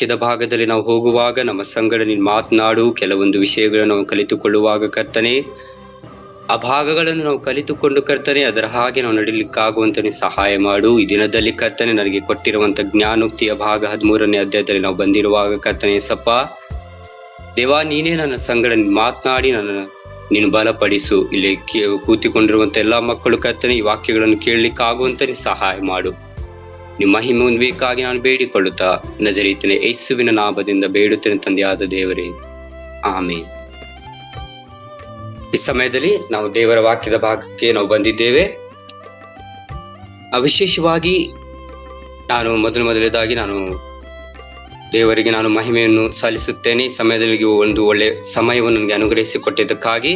ವಾಕ್ಯದ ಭಾಗದಲ್ಲಿ ನಾವು ಹೋಗುವಾಗ ನಮ್ಮ ಸಂಗಡ ನೀನು ಮಾತನಾಡು. ಕೆಲವೊಂದು ವಿಷಯಗಳನ್ನು ನಾವು ಕಲಿತುಕೊಳ್ಳುವಾಗ ಕರ್ತನೆ, ಆ ಭಾಗಗಳನ್ನು ನಾವು ಕಲಿತುಕೊಂಡು ಕರ್ತನೆ ಅದರ ಹಾಗೆ ನಾವು ನಡೀಲಿಕ್ಕಾಗುವಂತ ನೀನು ಸಹಾಯ ಮಾಡು. ಈ ದಿನದಲ್ಲಿ ಕರ್ತನೆ ನನಗೆ ಕೊಟ್ಟಿರುವಂತ ಜ್ಞಾನೋಕ್ತಿಯ ಭಾಗ 13ನೇ ಅಧ್ಯಾಯದಲ್ಲಿ ನಾವು ಬಂದಿರುವಾಗ ಕರ್ತನೆ ಸಪ್ಪ ದೇವಾ, ನೀನೇ ನನ್ನ ಸಂಗಡ ಮಾತನಾಡಿ ನೀನು ಬಲಪಡಿಸು. ಇಲ್ಲಿ ಕೂತಿಕೊಂಡಿರುವಂತ ಎಲ್ಲಾ ಮಕ್ಕಳು ಕರ್ತನೆ ಈ ವಾಕ್ಯಗಳನ್ನು ಕೇಳಲಿಕ್ಕಾಗುವಂತ ನೀನು ಸಹಾಯ ಮಾಡು. ನಿಮ್ಮ ಮಹಿಮೆ ಹೊಂದಬೇಕಾಗಿ ನಾನು ಬೇಡಿಕೊಳ್ಳುತ್ತಾ ನಜರೇತಿನ ಯೇಸುವಿನ ನಾಮದಿಂದ ಬೇಡುತ್ತೇನೆ ತಂದೆಯಾದ ದೇವರೇ, ಆಮೆನ್. ಈ ಸಮಯದಲ್ಲಿ ನಾವು ದೇವರ ವಾಕ್ಯದ ಭಾಗಕ್ಕೆ ನಾವು ಬಂದಿದ್ದೇವೆ. ವಿಶೇಷವಾಗಿ ನಾನು ಮೊದಲನೇದಾಗಿ ನಾನು ದೇವರಿಗೆ ನಾನು ಮಹಿಮೆಯನ್ನು ಸಲ್ಲಿಸುತ್ತೇನೆ. ಈ ಸಮಯದಲ್ಲಿ ಒಂದು ಒಳ್ಳೆ ಸಮಯವನ್ನು ನನಗೆ ಅನುಗ್ರಹಿಸಿ ಕೊಟ್ಟಿದ್ದಕ್ಕಾಗಿ,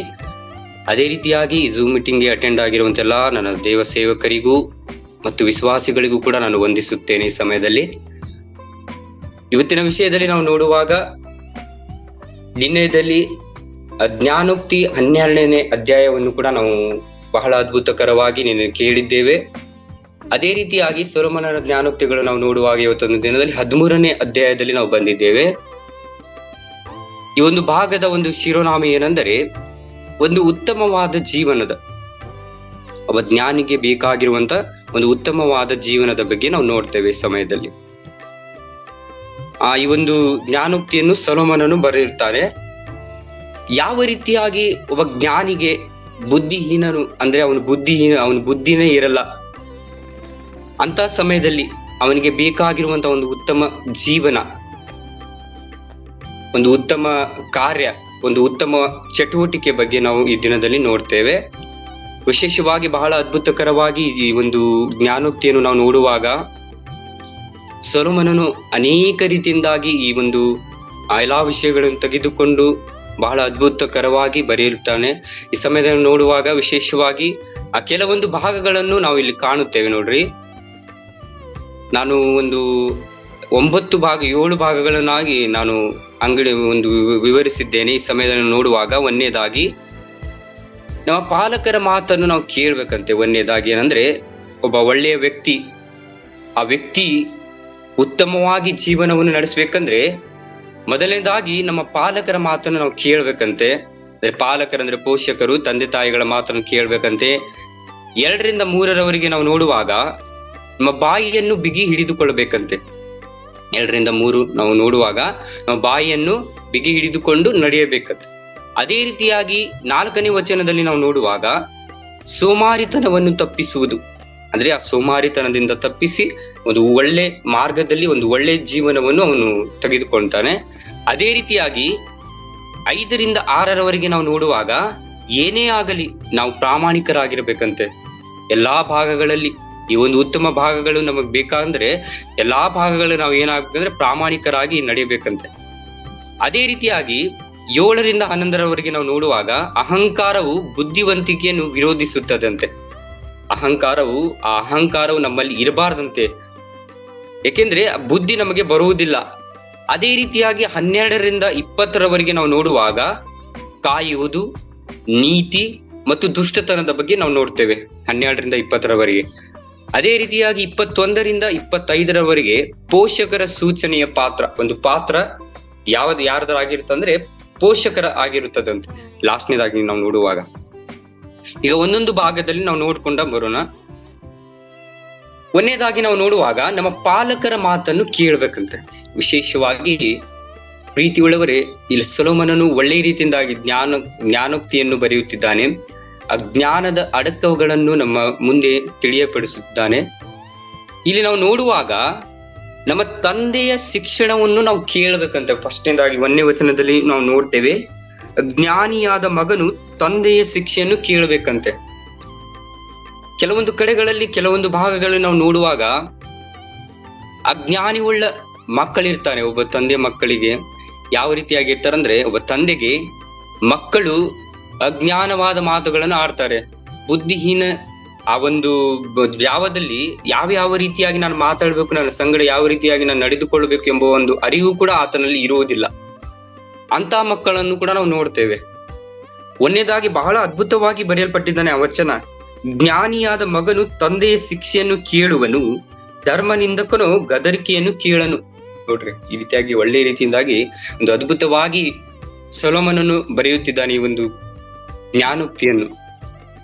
ಅದೇ ರೀತಿಯಾಗಿ ಝೂಮ್ ಮೀಟಿಂಗ್ಗೆ ಅಟೆಂಡ್ ಆಗಿರುವಂತೆಲ್ಲ ನನ್ನ ದೇವ ಸೇವಕರಿಗೂ ಮತ್ತು ವಿಶ್ವಾಸಿಗಳಿಗೂ ಕೂಡ ನಾನು ವಂದಿಸುತ್ತೇನೆ. ಈ ಸಮಯದಲ್ಲಿ ಇವತ್ತಿನ ವಿಷಯದಲ್ಲಿ ನಾವು ನೋಡುವಾಗ, ನಿನ್ನೆದಲ್ಲಿ ಜ್ಞಾನೋಕ್ತಿ 12ನೇ ಅಧ್ಯಾಯವನ್ನು ಕೂಡ ನಾವು ಬಹಳ ಅದ್ಭುತಕರವಾಗಿ ನಿನ್ನೆ ಕೇಳಿದ್ದೇವೆ. ಅದೇ ರೀತಿಯಾಗಿ ಸೊಲೊಮೋನನ ಜ್ಞಾನೋಕ್ತಿಗಳು ನಾವು ನೋಡುವಾಗ ಇವತ್ತೊಂದು ದಿನದಲ್ಲಿ 13ನೇ ಅಧ್ಯಾಯದಲ್ಲಿ ನಾವು ಬಂದಿದ್ದೇವೆ. ಈ ಒಂದು ಭಾಗದ ಒಂದು ಶಿರೋನಾಮ ಏನೆಂದರೆ, ಒಂದು ಉತ್ತಮವಾದ ಜೀವನದ, ಒಬ್ಬ ಜ್ಞಾನಿಗೆ ಬೇಕಾಗಿರುವಂತ ಒಂದು ಉತ್ತಮವಾದ ಜೀವನದ ಬಗ್ಗೆ ನಾವು ನೋಡ್ತೇವೆ. ಈ ಸಮಯದಲ್ಲಿ ಈ ಒಂದು ಜ್ಞಾನೋಕ್ತಿಯನ್ನು ಸೊಲೊಮೋನನು ಬರೆದಿರ್ತಾನೆ. ಯಾವ ರೀತಿಯಾಗಿ ಒಬ್ಬ ಜ್ಞಾನಿಗೆ ಬುದ್ಧಿಹೀನನು ಅಂದ್ರೆ ಅವನ ಬುದ್ಧಿನೇ ಇರಲ್ಲ ಅಂತ ಸಮಯದಲ್ಲಿ ಅವನಿಗೆ ಬೇಕಾಗಿರುವಂತ ಒಂದು ಉತ್ತಮ ಜೀವನ, ಒಂದು ಉತ್ತಮ ಕಾರ್ಯ, ಒಂದು ಉತ್ತಮ ಚಟುವಟಿಕೆ ಬಗ್ಗೆ ನಾವು ಈ ದಿನದಲ್ಲಿ ನೋಡ್ತೇವೆ. ವಿಶೇಷವಾಗಿ ಬಹಳ ಅದ್ಭುತಕರವಾಗಿ ಈ ಒಂದು ಜ್ಞಾನೋಕ್ತಿಯನ್ನು ನಾವು ನೋಡುವಾಗ, ಸೊಲೊಮೋನನು ಅನೇಕ ರೀತಿಯಿಂದಾಗಿ ಈ ಒಂದು ಎಲ್ಲಾ ವಿಷಯಗಳನ್ನು ತೆಗೆದುಕೊಂಡು ಬಹಳ ಅದ್ಭುತಕರವಾಗಿ ಬರೆಯುತ್ತಾನೆ. ಈ ಸಮಯದಲ್ಲಿ ನೋಡುವಾಗ ವಿಶೇಷವಾಗಿ ಆ ಕೆಲವೊಂದು ಭಾಗಗಳನ್ನು ನಾವು ಇಲ್ಲಿ ಕಾಣುತ್ತೇವೆ. ನೋಡ್ರಿ, ನಾನು ಒಂದು 7 ಭಾಗಗಳನ್ನಾಗಿ ನಾನು ಒಂದು ವಿವರಿಸಿದ್ದೇನೆ. ಈ ಸಮಯದಲ್ಲಿ ನೋಡುವಾಗ, ಒಂದನೇದಾಗಿ ನಮ್ಮ ಪಾಲಕರ ಮಾತನ್ನು ನಾವು ಕೇಳ್ಬೇಕಂತೆ. ಒಂದನೇದಾಗಿ ಏನಂದ್ರೆ, ಒಬ್ಬ ಒಳ್ಳೆಯ ವ್ಯಕ್ತಿ, ಆ ವ್ಯಕ್ತಿ ಉತ್ತಮವಾಗಿ ಜೀವನವನ್ನು ನಡೆಸ್ಬೇಕಂದ್ರೆ ಮೊದಲನೇದಾಗಿ ನಮ್ಮ ಪಾಲಕರ ಮಾತನ್ನು ನಾವು ಕೇಳ್ಬೇಕಂತೆ. ಅಂದ್ರೆ ಪಾಲಕರಂದ್ರೆ ಪೋಷಕರು, ತಂದೆ ತಾಯಿಗಳ ಮಾತನ್ನು ಕೇಳ್ಬೇಕಂತೆ. 2ರಿಂದ 3ರವರೆಗೆ ನಾವು ನೋಡುವಾಗ ನಮ್ಮ ಬಾಯಿಯನ್ನು ಬಿಗಿ ಹಿಡಿದುಕೊಳ್ಬೇಕಂತೆ. 2ರಿಂದ 3 ನಾವು ನೋಡುವಾಗ ನಮ್ಮ ಬಾಯಿಯನ್ನು ಬಿಗಿ ಹಿಡಿದುಕೊಂಡು ನಡೆಯಬೇಕಂತೆ. ಅದೇ ರೀತಿಯಾಗಿ 4ನೇ ವಚನದಲ್ಲಿ ನಾವು ನೋಡುವಾಗ, ಸೋಮಾರಿತನವನ್ನು ತಪ್ಪಿಸುವುದು, ಅಂದ್ರೆ ಆ ಸೋಮಾರಿತನದಿಂದ ತಪ್ಪಿಸಿ ಒಂದು ಒಳ್ಳೆ ಮಾರ್ಗದಲ್ಲಿ ಒಂದು ಒಳ್ಳೆ ಜೀವನವನ್ನು ಅವನು ತೆಗೆದುಕೊಳ್ತಾನೆ. ಅದೇ ರೀತಿಯಾಗಿ 5ರಿಂದ 6ರವರೆಗೆ ನಾವು ನೋಡುವಾಗ, ಏನೇ ಆಗಲಿ ನಾವು ಪ್ರಾಮಾಣಿಕರಾಗಿರ್ಬೇಕಂತೆ. ಎಲ್ಲಾ ಭಾಗಗಳಲ್ಲಿ ಈ ಒಂದು ಉತ್ತಮ ಭಾಗಗಳು ನಮಗ್ ಬೇಕಂದ್ರೆ ಎಲ್ಲಾ ಭಾಗಗಳು ನಾವು ಏನಾಗ್ಬೇಕಂದ್ರೆ ಪ್ರಾಮಾಣಿಕರಾಗಿ ನಡೆಯಬೇಕಂತೆ. ಅದೇ ರೀತಿಯಾಗಿ 7ರಿಂದ 11ರವರೆಗೆ ನಾವು ನೋಡುವಾಗ, ಅಹಂಕಾರವು ಬುದ್ಧಿವಂತಿಕೆಯನ್ನು ವಿರೋಧಿಸುತ್ತದಂತೆ. ಅಹಂಕಾರವು ನಮ್ಮಲ್ಲಿ ಇರಬಾರ್ದಂತೆ, ಏಕೆಂದ್ರೆ ಬುದ್ಧಿ ನಮಗೆ ಬರುವುದಿಲ್ಲ. ಅದೇ ರೀತಿಯಾಗಿ 12ರಿಂದ 20ರವರೆಗೆ ನಾವು ನೋಡುವಾಗ, ಕಾಯುವುದು, ನೀತಿ ಮತ್ತು ದುಷ್ಟತನದ ಬಗ್ಗೆ ನಾವು ನೋಡ್ತೇವೆ 12ರಿಂದ 20ರವರೆಗೆ. ಅದೇ ರೀತಿಯಾಗಿ 21ರಿಂದ 25ರವರೆಗೆ ಪೋಷಕರ ಸೂಚನೆಯ ಪಾತ್ರ, ಒಂದು ಪಾತ್ರ ಯಾರ್ದಾಗಿರುತ್ತಂದ್ರೆ ಪೋಷಕರ ಆಗಿರುತ್ತದಂತೆ. ಲಾಸ್ಟ್ನೇದಾಗಿ ನಾವು ನೋಡುವಾಗ, ಈಗ ಒಂದೊಂದು ಭಾಗದಲ್ಲಿ ನಾವು ನೋಡ್ಕೊಂಡ ಬರೋಣ. ಒಂದನೇದಾಗಿ ನಾವು ನೋಡುವಾಗ, ನಮ್ಮ ಪಾಲಕರ ಮಾತನ್ನು ಕೇಳ್ಬೇಕಂತೆ. ವಿಶೇಷವಾಗಿ ಪ್ರೀತಿ ಉಳ್ಳವರೇ, ಇಲ್ಲಿ ಸೊಲೊಮೋನನು ಒಳ್ಳೆ ರೀತಿಯಿಂದಾಗಿ ಜ್ಞಾನೋಕ್ತಿಯನ್ನು ಬರೆಯುತ್ತಿದ್ದಾನೆ. ಆ ಜ್ಞಾನದ ಅಡಕಗಳನ್ನು ನಮ್ಮ ಮುಂದೆ ತಿಳಿಯಪಡಿಸುತ್ತಿದ್ದಾನೆ. ಇಲ್ಲಿ ನಾವು ನೋಡುವಾಗ, ನಮ್ಮ ತಂದೆಯ ಶಿಕ್ಷಣವನ್ನು ನಾವು ಕೇಳಬೇಕಂತ. ಫಸ್ಟ್ನೇದಾಗಿ 1ನೇ ವಚನದಲ್ಲಿ ನಾವು ನೋಡ್ತೇವೆ, ಜ್ಞಾನಿಯಾದ ಮಗನು ತಂದೆಯ ಶಿಕ್ಷೆಯನ್ನು ಕೇಳಬೇಕಂತೆ. ಕೆಲವೊಂದು ಕಡೆಗಳಲ್ಲಿ ಕೆಲವೊಂದು ಭಾಗಗಳಲ್ಲಿ ನಾವು ನೋಡುವಾಗ, ಅಜ್ಞಾನಿ ಉಳ್ಳ ಮಕ್ಕಳಿರ್ತಾರೆ. ಒಬ್ಬ ತಂದೆ ಮಕ್ಕಳಿಗೆ ಯಾವ ರೀತಿಯಾಗಿರ್ತಾರಂದ್ರೆ, ಒಬ್ಬ ತಂದೆಗೆ ಮಕ್ಕಳು ಅಜ್ಞಾನವಾದ ಮಾತುಗಳನ್ನು ಆಡ್ತಾರೆ. ಬುದ್ಧಿಹೀನ ಆ ಒಂದು ಯಾವದಲ್ಲಿ ಯಾವ ರೀತಿಯಾಗಿ ನಾನು ಮಾತಾಡ್ಬೇಕು, ನನ್ನ ಸಂಗಡ ಯಾವ ರೀತಿಯಾಗಿ ನಾನು ನಡೆದುಕೊಳ್ಬೇಕು ಎಂಬ ಒಂದು ಅರಿವು ಕೂಡ ಆತನಲ್ಲಿ ಇರುವುದಿಲ್ಲ. ಅಂತ ಮಕ್ಕಳನ್ನು ಕೂಡ ನಾವು ನೋಡ್ತೇವೆ. ಒಂದನೇದಾಗಿ ಬಹಳ ಅದ್ಭುತವಾಗಿ ಬರೆಯಲ್ಪಟ್ಟಿದ್ದಾನೆ ಆ ವಚನ, ಜ್ಞಾನಿಯಾದ ಮಗನು ತಂದೆಯ ಶಿಕ್ಷೆಯನ್ನು ಕೇಳುವನು, ಧರ್ಮ ನಿಂದಕನು ಗದರಿಕೆಯನ್ನು ಕೇಳನು. ನೋಡ್ರಿ, ಈ ರೀತಿಯಾಗಿ ಒಳ್ಳೆ ರೀತಿಯಿಂದಾಗಿ ಒಂದು ಅದ್ಭುತವಾಗಿ ಸೊಲೊಮೋನನು ಬರೆಯುತ್ತಿದ್ದಾನೆ ಈ ಒಂದು ಜ್ಞಾನೋಕ್ತಿಯನ್ನು.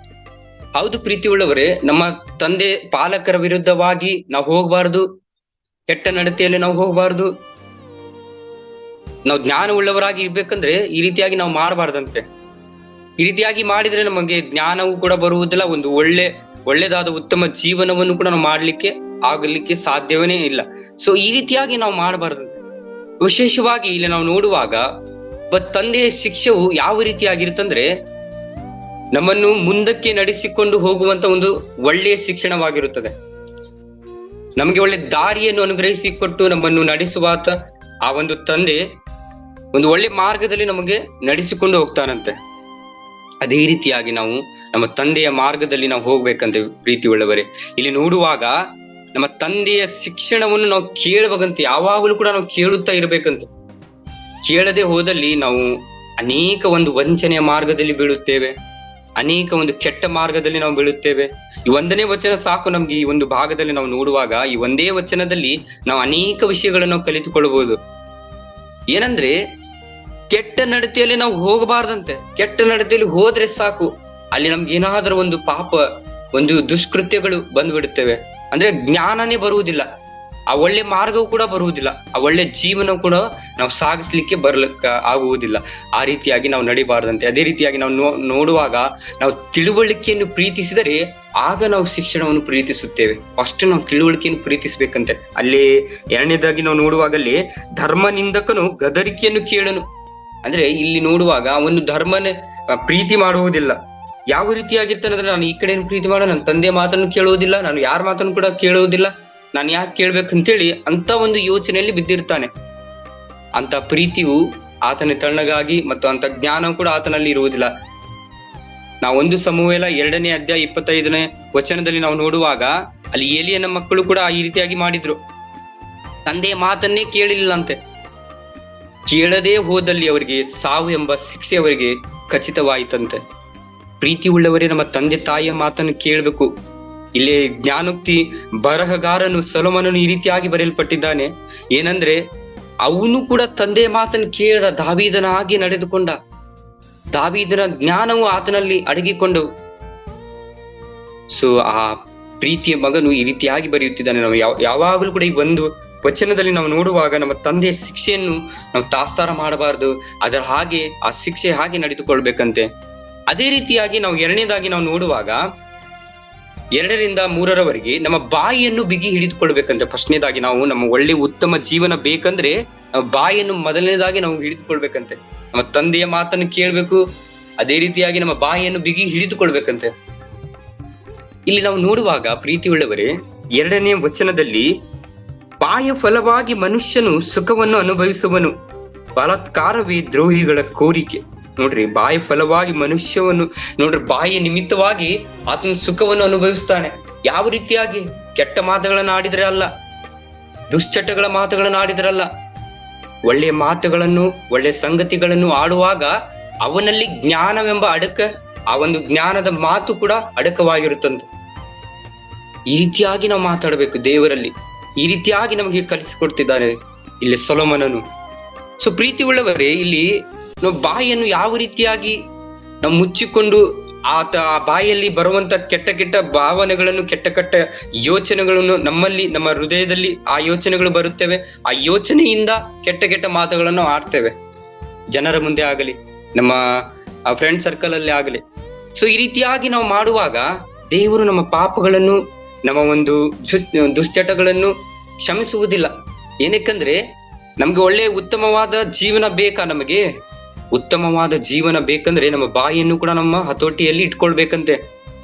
ಹೌದು ಪ್ರೀತಿ ಉಳ್ಳವರೇ, ನಮ್ಮ ತಂದೆ ಪಾಲಕರ ವಿರುದ್ಧವಾಗಿ ನಾವು ಹೋಗಬಾರ್ದು, ಕೆಟ್ಟ ನಡತೆಯಲ್ಲಿ ನಾವು ಹೋಗಬಾರ್ದು. ನಾವು ಜ್ಞಾನ ಉಳ್ಳವರಾಗಿ ಇರ್ಬೇಕಂದ್ರೆ ಈ ರೀತಿಯಾಗಿ ನಾವು ಮಾಡಬಾರ್ದಂತೆ. ಈ ರೀತಿಯಾಗಿ ಮಾಡಿದ್ರೆ ನಮಗೆ ಜ್ಞಾನವೂ ಕೂಡ ಬರುವುದಿಲ್ಲ, ಒಂದು ಒಳ್ಳೆದಾದ ಉತ್ತಮ ಜೀವನವನ್ನು ಕೂಡ ನಾವು ಆಗಲಿಕ್ಕೆ ಸಾಧ್ಯವೇ ಇಲ್ಲ. ಸೊ ಈ ರೀತಿಯಾಗಿ ನಾವು ಮಾಡಬಾರ್ದಂತೆ. ವಿಶೇಷವಾಗಿ ಇಲ್ಲಿ ನಾವು ನೋಡುವಾಗ ತಂದೆಯ ಶಿಕ್ಷೆಯು ಯಾವ ರೀತಿಯಾಗಿರುತ್ತಂದ್ರೆ ನಮ್ಮನ್ನು ಮುಂದಕ್ಕೆ ನಡೆಸಿಕೊಂಡು ಹೋಗುವಂತ ಒಂದು ಒಳ್ಳೆಯ ಶಿಕ್ಷಣವಾಗಿರುತ್ತದೆ. ನಮಗೆ ಒಳ್ಳೆ ದಾರಿಯನ್ನು ಅನುಗ್ರಹಿಸಿಕೊಟ್ಟು ನಮ್ಮನ್ನು ನಡೆಸುವಾತ ಆ ಒಂದು ತಂದೆ ಒಂದು ಒಳ್ಳೆ ಮಾರ್ಗದಲ್ಲಿ ನಮಗೆ ನಡೆಸಿಕೊಂಡು ಹೋಗ್ತಾನಂತೆ. ಅದೇ ರೀತಿಯಾಗಿ ನಾವು ನಮ್ಮ ತಂದೆಯ ಮಾರ್ಗದಲ್ಲಿ ನಾವು ಹೋಗ್ಬೇಕಂತೆ ಪ್ರೀತಿ ಉಳ್ಳವರೇ. ಇಲ್ಲಿ ನೋಡುವಾಗ ನಮ್ಮ ತಂದೆಯ ಶಿಕ್ಷಣವನ್ನು ನಾವು ಕೇಳಬೇಕಂತೆ, ಯಾವಾಗಲೂ ಕೂಡ ನಾವು ಕೇಳುತ್ತಾ ಇರ್ಬೇಕಂತೆ. ಕೇಳದೆ ಹೋದಲ್ಲಿ ನಾವು ಅನೇಕ ಒಂದು ವಂಚನೆಯ ಮಾರ್ಗದಲ್ಲಿ ಬೀಳುತ್ತೇವೆ, ಅನೇಕ ಒಂದು ಕೆಟ್ಟ ಮಾರ್ಗದಲ್ಲಿ ನಾವು ಬೀಳುತ್ತೇವೆ. ಈ ಒಂದನೇ ವಚನ ಸಾಕು ನಮ್ಗೆ. ಈ ಒಂದು ಭಾಗದಲ್ಲಿ ನಾವು ನೋಡುವಾಗ ಈ ಒಂದೇ ವಚನದಲ್ಲಿ ನಾವು ಅನೇಕ ವಿಷಯಗಳನ್ನು ನಾವು ಕಲಿತುಕೊಳ್ಳಬಹುದು. ಏನಂದ್ರೆ ಕೆಟ್ಟ ನಡತೆಯಲ್ಲಿ ನಾವು ಹೋಗಬಾರ್ದಂತೆ. ಕೆಟ್ಟ ನಡತೆಯಲ್ಲಿ ಹೋದ್ರೆ ಸಾಕು, ಅಲ್ಲಿ ನಮ್ಗೆ ಏನಾದ್ರೂ ಒಂದು ಪಾಪ, ಒಂದು ದುಷ್ಕೃತ್ಯಗಳು ಬಂದ್ಬಿಡುತ್ತೇವೆ. ಅಂದ್ರೆ ಜ್ಞಾನನೇ ಬರುವುದಿಲ್ಲ, ಆ ಒಳ್ಳೆ ಮಾರ್ಗವೂ ಕೂಡ ಬರುವುದಿಲ್ಲ, ಆ ಒಳ್ಳೆ ಜೀವನ ಕೂಡ ನಾವು ಸಾಗಿಸ್ಲಿಕ್ಕೆ ಆಗುವುದಿಲ್ಲ. ಆ ರೀತಿಯಾಗಿ ನಾವು ನಡಿಬಾರ್ದಂತೆ. ಅದೇ ರೀತಿಯಾಗಿ ನಾವು ನೋಡುವಾಗ ನಾವು ತಿಳುವಳಿಕೆಯನ್ನು ಪ್ರೀತಿಸಿದರೆ ಆಗ ನಾವು ಶಿಕ್ಷಣವನ್ನು ಪ್ರೀತಿಸುತ್ತೇವೆ. ಫಸ್ಟ್ ನಾವು ತಿಳುವಳಿಕೆಯನ್ನು ಪ್ರೀತಿಸ್ಬೇಕಂತೆ. ಅಲ್ಲಿ ಎರಡನೇದಾಗಿ ನಾವು ನೋಡುವಾಗಲ್ಲಿ ಧರ್ಮ ನಿಂದಕನು ಗದರಿಕೆಯನ್ನು ಕೇಳನು. ಅಂದ್ರೆ ಇಲ್ಲಿ ನೋಡುವಾಗ ಅವನು ಧರ್ಮನೇ ಪ್ರೀತಿ ಮಾಡುವುದಿಲ್ಲ. ಯಾವ ರೀತಿಯಾಗಿರ್ತಾನೆ ಅಂದ್ರೆ ನಾನು ಈ ಕಡೆ ಪ್ರೀತಿ ಮಾಡೋ, ನನ್ನ ತಂದೆ ಮಾತನ್ನು ಕೇಳುವುದಿಲ್ಲ, ನಾನು ಯಾರ ಮಾತನ್ನು ಕೂಡ ಕೇಳುವುದಿಲ್ಲ, ನಾನು ಯಾಕೆ ಕೇಳ್ಬೇಕಂತೇಳಿ ಅಂತ ಒಂದು ಯೋಚನೆಯಲ್ಲಿ ಬಿದ್ದಿರ್ತಾನೆ. ಅಂತ ಪ್ರೀತಿಯು ಆತನ ತಣ್ಣಗಾಗಿ ಮತ್ತು ಅಂತ ಜ್ಞಾನ ಕೂಡ ಆತನಲ್ಲಿ ಇರುವುದಿಲ್ಲ. ನಾವು 1 ಸಮುವೇಲ 2ನೇ ಅಧ್ಯಾಯ 25ನೇ ವಚನದಲ್ಲಿ ನಾವು ನೋಡುವಾಗ ಅಲ್ಲಿ ಏಲಿಯನ ಮಕ್ಕಳು ಕೂಡ ಈ ರೀತಿಯಾಗಿ ಮಾಡಿದ್ರು. ತಂದೆಯ ಮಾತನ್ನೇ ಕೇಳಿಲ್ಲ ಅಂತೆ. ಕೇಳದೇ ಹೋದಲ್ಲಿ ಅವರಿಗೆ ಸಾವು ಎಂಬ ಶಿಕ್ಷೆ ಅವರಿಗೆ ಖಚಿತವಾಯಿತಂತೆ. ಪ್ರೀತಿ ಉಳ್ಳವರೇ, ನಮ್ಮ ತಂದೆ ತಾಯಿಯ ಮಾತನ್ನು ಕೇಳಬೇಕು. ಇಲ್ಲಿ ಜ್ಞಾನೋಕ್ತಿ ಬರಹಗಾರನು ಸೊಲೊಮೋನನು ಈ ರೀತಿಯಾಗಿ ಬರೆಯಲ್ಪಟ್ಟಿದ್ದಾನೆ. ಏನಂದ್ರೆ ಅವನು ಕೂಡ ತಂದೆಯ ಮಾತನ್ನು ಕೇಳದ, ದಾವೀದನಾಗಿ ನಡೆದುಕೊಂಡ. ದಾವೀದನ ಜ್ಞಾನವು ಆತನಲ್ಲಿ ಅಡಗಿಕೊಂಡವು. ಸೊ ಆ ಪ್ರೀತಿಯ ಮಗನು ಈ ರೀತಿಯಾಗಿ ಬರೆಯುತ್ತಿದ್ದಾನೆ. ನಾವು ಯಾವಾಗಲೂ ಕೂಡ ಈ ಒಂದು ವಚನದಲ್ಲಿ ನಾವು ನೋಡುವಾಗ ನಮ್ಮ ತಂದೆಯ ಶಿಕ್ಷೆಯನ್ನು ನಾವು ತಾಸ್ತಾರ ಮಾಡಬಾರ್ದು, ಅದರ ಹಾಗೆ ಆ ಶಿಕ್ಷೆ ಹಾಗೆ ನಡೆದುಕೊಳ್ಬೇಕಂತೆ. ಅದೇ ರೀತಿಯಾಗಿ ನಾವು ಎರಡನೇದಾಗಿ ನಾವು ನೋಡುವಾಗ 2ರಿಂದ 3ರವರೆಗೆ ನಮ್ಮ ಬಾಯಿಯನ್ನು ಬಿಗಿ ಹಿಡಿದುಕೊಳ್ಬೇಕಂತೆ. ಫಸ್ಟ್ನೇದಾಗಿ ನಾವು ನಮ್ಮ ಒಳ್ಳೆ ಉತ್ತಮ ಜೀವನ ಬೇಕಂದ್ರೆ ನಾವು ಬಾಯಿಯನ್ನು ಮೊದಲನೇದಾಗಿ ನಾವು ಹಿಡಿದುಕೊಳ್ಬೇಕಂತೆ. ನಮ್ಮ ತಂದೆಯ ಮಾತನ್ನು ಕೇಳ್ಬೇಕು, ಅದೇ ರೀತಿಯಾಗಿ ನಮ್ಮ ಬಾಯಿಯನ್ನು ಬಿಗಿ ಹಿಡಿದುಕೊಳ್ಬೇಕಂತೆ. ಇಲ್ಲಿ ನಾವು ನೋಡುವಾಗ ಪ್ರೀತಿ ಉಳ್ಳವರೇ, 2ನೇ ವಚನದಲ್ಲಿ ಬಾಯ ಫಲವಾಗಿ ಮನುಷ್ಯನು ಸುಖವನ್ನು ಅನುಭವಿಸುವನು, ಬಲಾತ್ಕಾರವೇ ದ್ರೋಹಿಗಳ ಕೋರಿಕೆ. ನೋಡ್ರಿ, ಬಾಯಿ ಫಲವಾಗಿ ಮನುಷ್ಯವನ್ನು ನೋಡ್ರಿ, ಬಾಯಿಯ ನಿಮಿತ್ತವಾಗಿ ಆತನ ಸುಖವನ್ನು ಅನುಭವಿಸ್ತಾನೆ. ಯಾವ ರೀತಿಯಾಗಿ? ಕೆಟ್ಟ ಮಾತುಗಳನ್ನು ಆಡಿದ್ರೆ ಅಲ್ಲ, ದುಶ್ಚಟಗಳ ಮಾತುಗಳನ್ನು ಆಡಿದ್ರಲ್ಲ, ಒಳ್ಳೆಯ ಮಾತುಗಳನ್ನು, ಒಳ್ಳೆಯ ಸಂಗತಿಗಳನ್ನು ಆಡುವಾಗ ಅವನಲ್ಲಿ ಜ್ಞಾನವೆಂಬ ಆ ಒಂದು ಜ್ಞಾನದ ಮಾತು ಕೂಡ ಅಡಕವಾಗಿರುತ್ತಂತೆ. ಈ ರೀತಿಯಾಗಿ ನಾವು ಮಾತಾಡಬೇಕು ದೇವರಲ್ಲಿ. ಈ ರೀತಿಯಾಗಿ ನಮಗೆ ಕಲಿಸಿಕೊಡ್ತಿದ್ದಾನೆ ಇಲ್ಲಿ ಸೊಲೊಮೋನನು. ಸೊ ಪ್ರೀತಿ ಉಳ್ಳವರೇ, ಇಲ್ಲಿ ನಾವು ಬಾಯಿಯನ್ನು ಯಾವ ರೀತಿಯಾಗಿ ನಾವು ಮುಚ್ಚಿಕೊಂಡು ಆತ ಆ ಬಾಯಲ್ಲಿ ಬರುವಂತ ಕೆಟ್ಟ ಭಾವನೆಗಳನ್ನು, ಕೆಟ್ಟ ಯೋಚನೆಗಳನ್ನು ನಮ್ಮಲ್ಲಿ, ನಮ್ಮ ಹೃದಯದಲ್ಲಿ ಆ ಯೋಚನೆಗಳು ಬರುತ್ತವೆ. ಆ ಯೋಚನೆಯಿಂದ ಕೆಟ್ಟ ಮಾತುಗಳನ್ನು ಆಡ್ತೇವೆ, ಜನರ ಮುಂದೆ ಆಗಲಿ, ನಮ್ಮ ಫ್ರೆಂಡ್ ಸರ್ಕಲ್ ಅಲ್ಲಿ ಆಗಲಿ. ಸೊ ಈ ರೀತಿಯಾಗಿ ನಾವು ಮಾಡುವಾಗ ದೇವರು ನಮ್ಮ ಪಾಪಗಳನ್ನು, ನಮ್ಮ ಒಂದು ದುಶ್ಚಟಗಳನ್ನು ಕ್ಷಮಿಸುವುದಿಲ್ಲ. ಏನಕ್ಕಂದ್ರೆ ನಮ್ಗೆ ಒಳ್ಳೆ ಉತ್ತಮವಾದ ಜೀವನ ಬೇಕಾ? ನಮಗೆ ಉತ್ತಮವಾದ ಜೀವನ ಬೇಕಂದ್ರೆ ನಮ್ಮ ಬಾಯಿಯನ್ನು ಕೂಡ ನಮ್ಮ ಹತೋಟಿಯಲ್ಲಿ ಇಟ್ಕೊಳ್ಬೇಕಂತೆ.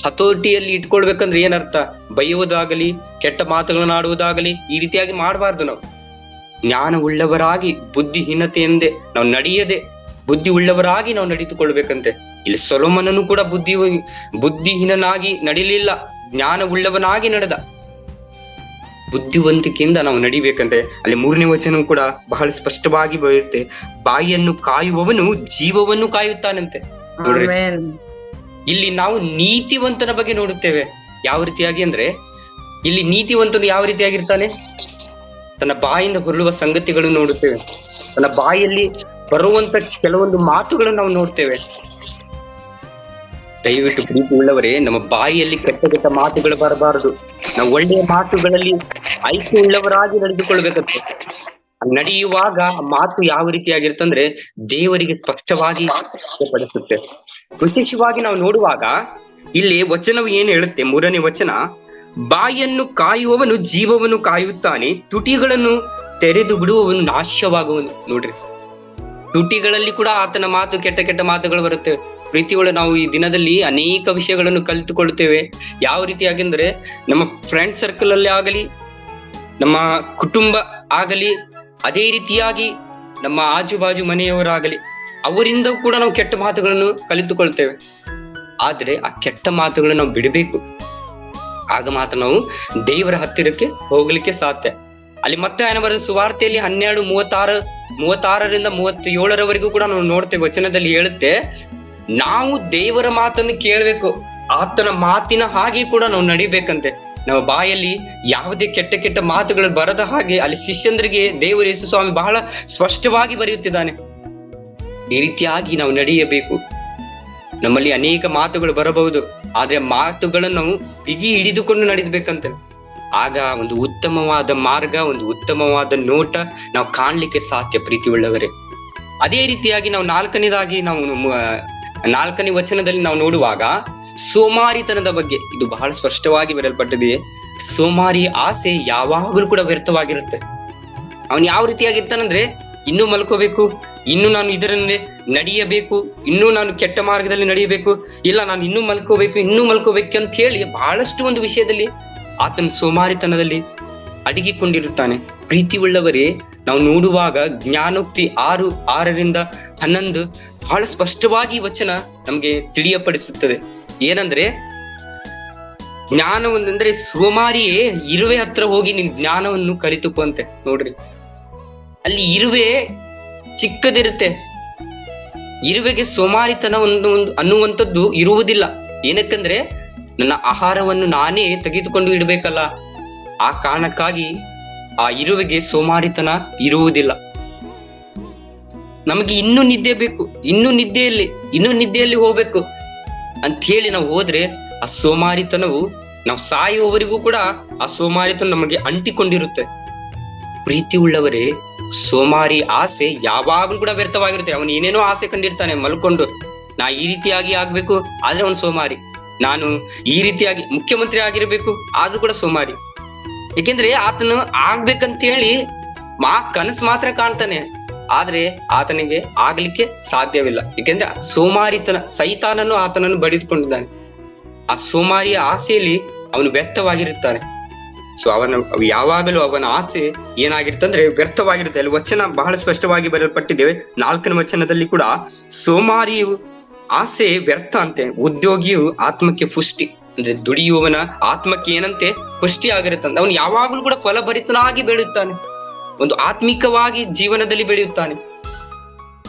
ಹತೋಟಿಯಲ್ಲಿ ಇಟ್ಕೊಳ್ಬೇಕಂದ್ರೆ ಏನರ್ಥ? ಬೈಯುವುದಾಗಲಿ, ಕೆಟ್ಟ ಮಾತುಗಳನ್ನು ಆಡುವುದಾಗಲಿ ಈ ರೀತಿಯಾಗಿ ಮಾಡಬಾರ್ದು. ನಾವು ಜ್ಞಾನ ಉಳ್ಳವರಾಗಿ, ಬುದ್ಧಿಹೀನತೆಯಂದೆ ನಾವು ನಡೆಯದೆ ಬುದ್ಧಿ ಉಳ್ಳವರಾಗಿ ನಾವು ನಡೆದುಕೊಳ್ಬೇಕಂತೆ. ಇಲ್ಲಿ ಸೊಲೊಮೋನನು ಕೂಡ ಬುದ್ಧಿಹೀನನಾಗಿ ನಡಿಲಿಲ್ಲ, ಜ್ಞಾನ ಉಳ್ಳವನಾಗಿ ನಡೆದ. ಬುದ್ಧಿವಂತಿಕೆಯಿಂದ ನಾವು ನಡಿಬೇಕಂತೆ. ಅಲ್ಲಿ 3ನೇ ವಚನ ಕೂಡ ಬಹಳ ಸ್ಪಷ್ಟವಾಗಿ ಬರುತ್ತೆ, ಬಾಯಿಯನ್ನು ಕಾಯುವವನು ಜೀವವನ್ನು ಕಾಯುತ್ತಾನಂತೆ. ನೋಡ್ರಿ, ಇಲ್ಲಿ ನಾವು ನೀತಿವಂತನ ಬಗ್ಗೆ ನೋಡುತ್ತೇವೆ. ಯಾವ ರೀತಿಯಾಗಿ ಅಂದ್ರೆ ಇಲ್ಲಿ ನೀತಿವಂತನು ಯಾವ ರೀತಿಯಾಗಿರ್ತಾನೆ? ತನ್ನ ಬಾಯಿಂದ ಹೊರಡುವ ಸಂಗತಿಗಳನ್ನು ನೋಡುತ್ತೇವೆ. ತನ್ನ ಬಾಯಲ್ಲಿ ಬರುವಂತ ಕೆಲವೊಂದು ಮಾತುಗಳನ್ನು ನಾವು ನೋಡ್ತೇವೆ. ದಯವಿಟ್ಟು ಪ್ರೀತಿ ಉಳ್ಳವರೇ, ನಮ್ಮ ಬಾಯಿಯಲ್ಲಿ ಕೆಟ್ಟ ಕೆಟ್ಟ ಮಾತುಗಳು ಬರಬಾರದು. ನಾವು ಒಳ್ಳೆಯ ಮಾತುಗಳಲ್ಲಿ ಐಕ್ಯ ಉಳ್ಳವರಾಗಿ ನಡೆದುಕೊಳ್ಬೇಕಂತೆ. ನಡೆಯುವಾಗ ಮಾತು ಯಾವ ರೀತಿಯಾಗಿರ್ತಂದ್ರೆ ದೇವರಿಗೆ ಸ್ಪಷ್ಟವಾಗಿ ಪಡಿಸುತ್ತೆ. ವಿಶೇಷವಾಗಿ ನಾವು ನೋಡುವಾಗ ಇಲ್ಲಿ ವಚನವು ಏನು ಹೇಳುತ್ತೆ, 3ನೇ ವಚನ, ಬಾಯನ್ನು ಕಾಯುವವನು ಜೀವವನ್ನು ಕಾಯುತ್ತಾನೆ, ತುಟಿಗಳನ್ನು ತೆರೆದು ಬಿಡುವವನು ನಾಶವಾಗುವನು. ನೋಡ್ರಿ, ತುಟಿಗಳಲ್ಲಿ ಕೂಡ ಆತನ ಮಾತು, ಕೆಟ್ಟ ಕೆಟ್ಟ ಮಾತುಗಳು ಬರುತ್ತೆ. ಪ್ರೀತಿಯೊಳ ನಾವು ಈ ದಿನದಲ್ಲಿ ಅನೇಕ ವಿಷಯಗಳನ್ನು ಕಲಿತುಕೊಳ್ತೇವೆ. ಯಾವ ರೀತಿಯಾಗಿಂದ್ರೆ ನಮ್ಮ ಫ್ರೆಂಡ್ ಸರ್ಕಲ್ ಅಲ್ಲಿ ಆಗಲಿ, ನಮ್ಮ ಕುಟುಂಬ ಆಗಲಿ, ಅದೇ ರೀತಿಯಾಗಿ ನಮ್ಮ ಆಜುಬಾಜು ಮನೆಯವರಾಗಲಿ, ಅವರಿಂದ ಕೂಡ ನಾವು ಕೆಟ್ಟ ಮಾತುಗಳನ್ನು ಕಲಿತುಕೊಳ್ತೇವೆ. ಆದ್ರೆ ಆ ಕೆಟ್ಟ ಮಾತುಗಳನ್ನು ನಾವು ಬಿಡಬೇಕು. ಆಗ ಮಾತ್ರ ನಾವು ದೇವರ ಹತ್ತಿರಕ್ಕೆ ಹೋಗ್ಲಿಕ್ಕೆ ಸಾಧ್ಯ. ಅಲ್ಲಿ ಮತ್ತೆ ఆయన ಬರೆದ ಸುವಾರ್ತೆಯಲ್ಲಿ 12:36 37 ಕೂಡ ನಾವು ನೋಡ್ತೇವೆ. ವಚನದಲ್ಲಿ ಹೇಳುತ್ತೆ, ನಾವು ದೇವರ ಮಾತನ್ನು ಕೇಳಬೇಕು, ಆತನ ಮಾತಿನ ಹಾಗೆ ಕೂಡ ನಾವು ನಡಿಬೇಕಂತೆ. ನಾವು ಬಾಯಲ್ಲಿ ಯಾವುದೇ ಕೆಟ್ಟ ಕೆಟ್ಟ ಮಾತುಗಳು ಬರದ ಹಾಗೆ ಅಲ್ಲಿ ಶಿಷ್ಯಂದ್ರಿಗೆ ದೇವರು ಯೇಸು ಸ್ವಾಮಿ ಬಹಳ ಸ್ಪಷ್ಟವಾಗಿ ಬರೆಯುತ್ತಿದ್ದಾನೆ. ಈ ರೀತಿಯಾಗಿ ನಾವು ನಡೆಯಬೇಕು. ನಮ್ಮಲ್ಲಿ ಅನೇಕ ಮಾತುಗಳು ಬರಬಹುದು, ಆದ್ರೆ ಮಾತುಗಳನ್ನು ನಾವು ಬಿಗಿ ಹಿಡಿದುಕೊಂಡು ನಡೆಯಬೇಕಂತೆ. ಆಗ ಒಂದು ಉತ್ತಮವಾದ ಮಾರ್ಗ, ಒಂದು ಉತ್ತಮವಾದ ನೋಟ ನಾವು ಕಾಣ್ಲಿಕ್ಕೆ ಸಾಧ್ಯ. ಪ್ರೀತಿ ಉಳ್ಳವರೇ, ಅದೇ ರೀತಿಯಾಗಿ ನಾವು 4ನೇ ವಚನದಲ್ಲಿ ನಾವು ನೋಡುವಾಗ ಸೋಮಾರಿತನದ ಬಗ್ಗೆ ಇದು ಬಹಳ ಸ್ಪಷ್ಟವಾಗಿ ಬರೆಯಲ್ಪಟ್ಟಿದೆ. ಸೋಮಾರಿ ಆಸೆ ಯಾವಾಗಲೂ ಕೂಡ ವ್ಯರ್ಥವಾಗಿರುತ್ತೆ. ಅವನು ಯಾವ ರೀತಿಯಾಗಿರ್ತಾನಂದ್ರೆ, ಇನ್ನೂ ಮಲ್ಕೋಬೇಕು, ಇನ್ನು ನಾನು ಇದರಲ್ಲಿ ನಡೆಯಬೇಕು, ಇನ್ನೂ ನಾನು ಕೆಟ್ಟ ಮಾರ್ಗದಲ್ಲಿ ನಡೆಯಬೇಕು, ಇಲ್ಲ ನಾನು ಇನ್ನೂ ಮಲ್ಕೋಬೇಕು ಅಂತ ಹೇಳಿ ಬಹಳಷ್ಟು ಒಂದು ವಿಷಯದಲ್ಲಿ ಆತನ ಸೋಮಾರಿತನದಲ್ಲಿ ಅಡಗಿಕೊಂಡಿರುತ್ತಾನೆ. ಪ್ರೀತಿ ಉಳ್ಳವರೇ, ನಾವು ನೋಡುವಾಗ ಜ್ಞಾನೋಕ್ತಿ 6:11 ಬಹಳ ಸ್ಪಷ್ಟವಾಗಿ ವಚನ ನಮ್ಗೆ ತಿಳಿಯಪಡಿಸುತ್ತದೆ. ಏನಂದ್ರೆ, ಜ್ಞಾನವೊಂದಂದ್ರೆ ಸೋಮಾರಿಯೇ ಇರುವೆ ಹತ್ರ ಹೋಗಿ ನಿನ್ ಜ್ಞಾನವನ್ನು ಕಲಿತುಕೊಂತೆ. ನೋಡ್ರಿ, ಅಲ್ಲಿ ಇರುವೆ ಚಿಕ್ಕದಿರುತ್ತೆ. ಇರುವೆಗೆ ಸೋಮಾರಿತನ ಅನ್ನುವಂಥದ್ದು ಇರುವುದಿಲ್ಲ. ಏನಕ್ಕಂದ್ರೆ ನನ್ನ ಆಹಾರವನ್ನು ನಾನೇ ತೆಗೆದುಕೊಂಡು ಇಡಬೇಕಲ್ಲ, ಆ ಕಾರಣಕ್ಕಾಗಿ ಆ ಇರುವೆಗೆ ಸೋಮಾರಿತನ ಇರುವುದಿಲ್ಲ. ನಮಗೆ ಇನ್ನೂ ನಿದ್ದೆ ಬೇಕು, ಇನ್ನೂ ನಿದ್ದೆಯಲ್ಲಿ ಹೋಗ್ಬೇಕು ಅಂತ ಹೇಳಿ ನಾವು ಹೋದ್ರೆ ಆ ಸೋಮಾರಿತನವು ನಾವು ಸಾಯುವವರೆಗೂ ಕೂಡ ಆ ಸೋಮಾರಿತನ ನಮಗೆ ಅಂಟಿಕೊಂಡಿರುತ್ತೆ. ಪ್ರೀತಿ ಉಳ್ಳವರೇ, ಸೋಮಾರಿ ಆಸೆ ಯಾವಾಗಲೂ ಕೂಡ ವ್ಯರ್ಥವಾಗಿರುತ್ತೆ. ಅವನು ಏನೇನೋ ಆಸೆ ಕಂಡಿರ್ತಾನೆ ಮಲ್ಕೊಂಡು, ನಾ ಈ ರೀತಿಯಾಗಿ ಆಗ್ಬೇಕು, ಆದ್ರೆ ಅವನು ಸೋಮಾರಿ. ನಾನು ಈ ರೀತಿಯಾಗಿ ಮುಖ್ಯಮಂತ್ರಿ ಆಗಿರ್ಬೇಕು, ಆದ್ರೂ ಕೂಡ ಸೋಮಾರಿ. ಏಕೆಂದ್ರೆ ಆತನು ಆಗ್ಬೇಕಂತ ಹೇಳಿ ಕನಸು ಮಾತ್ರ ಕಾಣ್ತಾನೆ, ಆದ್ರೆ ಆತನಿಗೆ ಆಗ್ಲಿಕ್ಕೆ ಸಾಧ್ಯವಿಲ್ಲ. ಏಕೆಂದ್ರೆ ಸೋಮಾರಿತನ ಸೈತಾನನು ಆತನನ್ನು ಬಡಿದುಕೊಂಡಿದ್ದಾನೆ. ಆ ಸೋಮಾರಿಯ ಆಸೆಯಲ್ಲಿ ಅವನು ವ್ಯರ್ಥವಾಗಿರುತ್ತಾನೆ. ಸೊ ಯಾವಾಗಲೂ ಅವನ ಆಸೆ ಏನಾಗಿರ್ತಂದ್ರೆ ವ್ಯರ್ಥವಾಗಿರುತ್ತೆ. ಅಲ್ಲಿ ವಚನ ಬಹಳ ಸ್ಪಷ್ಟವಾಗಿ ಬರೆಯಲ್ಪಟ್ಟಿದ್ದೇವೆ. 4ನೇ ವಚನದಲ್ಲಿ ಕೂಡ ಸೋಮಾರಿಯು ಆಸೆ ವ್ಯರ್ಥ ಅಂತೆ, ಉದ್ಯೋಗಿಯು ಆತ್ಮಕ್ಕೆ ಪುಷ್ಟಿ. ಅಂದ್ರೆ ದುಡಿಯುವವನ ಆತ್ಮಕ್ಕೆ ಏನಂತೆ ಪುಷ್ಟಿ ಆಗಿರುತ್ತಂತೆ. ಅವನು ಯಾವಾಗಲೂ ಕೂಡ ಫಲಭರಿತನಾಗಿ ಬೆಳೆಯುತ್ತಾನೆ, ಒಂದು ಆತ್ಮಿಕವಾಗಿ ಜೀವನದಲ್ಲಿ ಬೆಳೆಯುತ್ತಾನೆ.